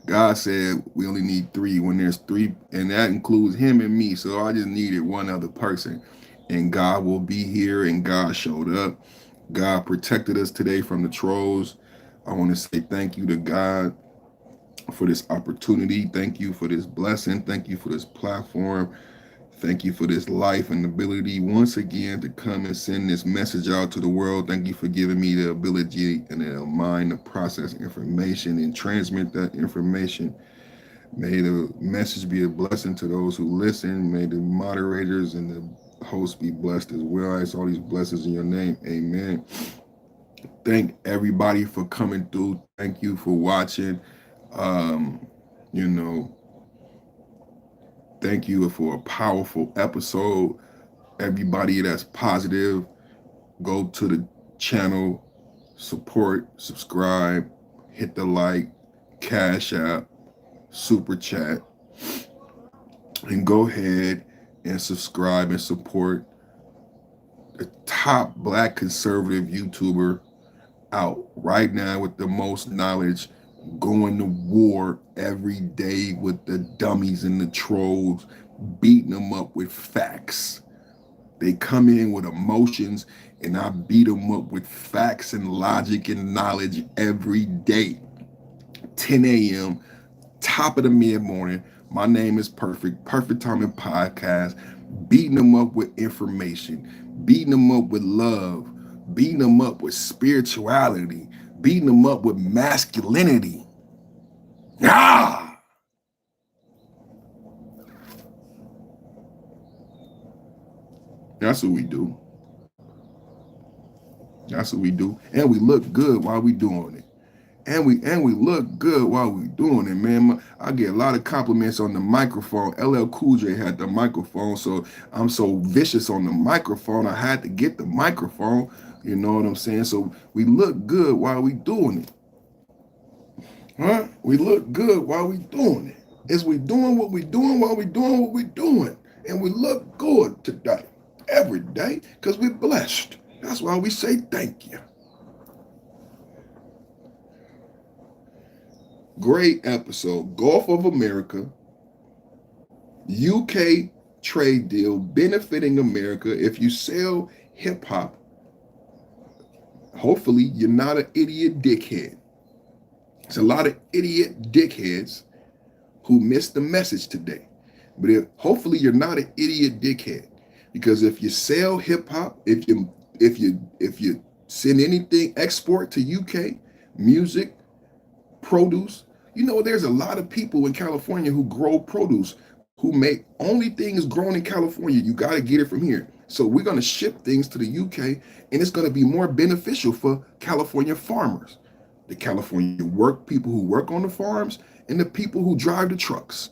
God said we only need 3 when there's 3, and that includes him and me. So I just needed one other person, and God will be here, and God showed up. God protected us today from the trolls. I want to say thank you to God for this opportunity. Thank you for this blessing. Thank you for this platform. Thank you for this life and ability once again to come and send this message out to the world. Thank you for giving me the ability and the mind to process information and transmit that information. May the message be a blessing to those who listen. May the moderators and the hosts be blessed as well. I ask all these blessings in your name. Amen. Thank everybody for coming through. Thank you for watching. Thank you for a powerful episode. Everybody that's positive, go to the channel, support, subscribe, hit the like, Cash App, Super Chat, and go ahead and subscribe and support the top Black conservative YouTuber out right now with the most knowledge, going to war every day with the dummies and the trolls, beating them up with facts. They come in with emotions, and I beat them up with facts and logic and knowledge every day. 10 a.m., top of the mid-morning. My name is Perfect Timing Podcast, beating them up with information, beating them up with love, beating them up with spirituality, beating them up with masculinity. Ah! That's what we do. That's what we do. And we look good while we doing it. And we look good while we doing it, man. I get a lot of compliments on the microphone. LL Cool J had the microphone, so I'm so vicious on the microphone. I had to get the microphone. You know what I'm saying? So we look good while we doing it. Huh? We look good while we doing it. Is we doing what we doing while we doing what we doing. And we look good today, every day, because we're blessed. That's why we say thank you. Great episode. Gulf of America, UK trade deal benefiting America. If you sell hip hop, hopefully you're not an idiot dickhead. There's a lot of idiot dickheads who missed the message today. But hopefully you're not an idiot dickhead, because if you sell hip hop, if you send anything export to UK, music, produce, there's a lot of people in California who grow produce, who make only things grown in California. You got to get it from here. So we're going to ship things to the UK, and it's going to be more beneficial for California farmers, the California people who work on the farms, and the people who drive the trucks.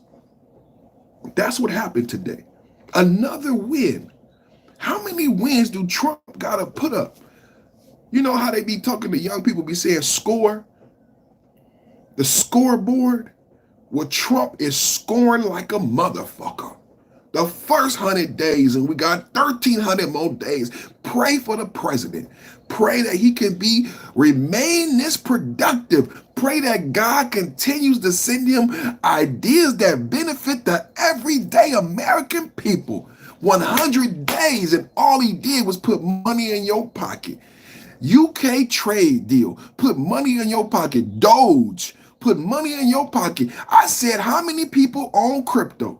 That's what happened today. Another win. How many wins do Trump got to put up? You know how they be talking to young people, be saying score? The scoreboard? Well, Trump is scoring like a motherfucker. The first 100 days, and we got 1,300 more days. Pray for the president. Pray that he can remain this productive. Pray that God continues to send him ideas that benefit the everyday American people. 100 days, and all he did was put money in your pocket. UK trade deal, put money in your pocket. Doge, put money in your pocket. I said, how many people own crypto?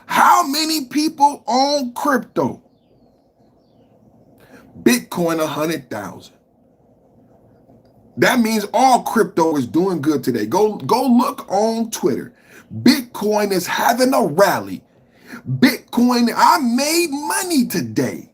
How many people own crypto? Bitcoin, 100,000. That means all crypto is doing good today. Go look on Twitter. Bitcoin is having a rally. Bitcoin, I made money today.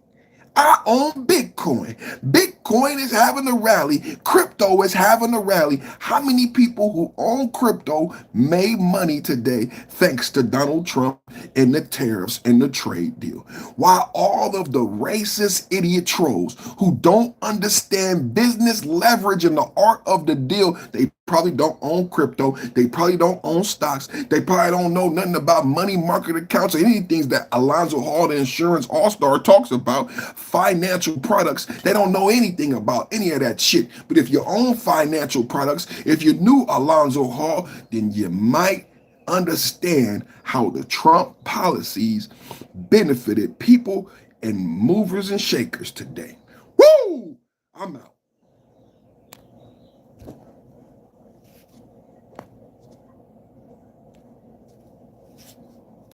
I own Bitcoin. Bitcoin is having a rally. Crypto is having a rally. How many people who own crypto made money today thanks to Donald Trump and the tariffs and the trade deal? While all of the racist idiot trolls who don't understand business leverage and the art of the deal, they probably don't own crypto. They probably don't own stocks. They probably don't know nothing about money market accounts or anything that Alonzo Hall, the insurance all-star, talks about. Financial products. They don't know anything about any of that shit. But if you own financial products, if you knew Alonzo Hall, then you might understand how the Trump policies benefited people and movers and shakers today. Woo! I'm out.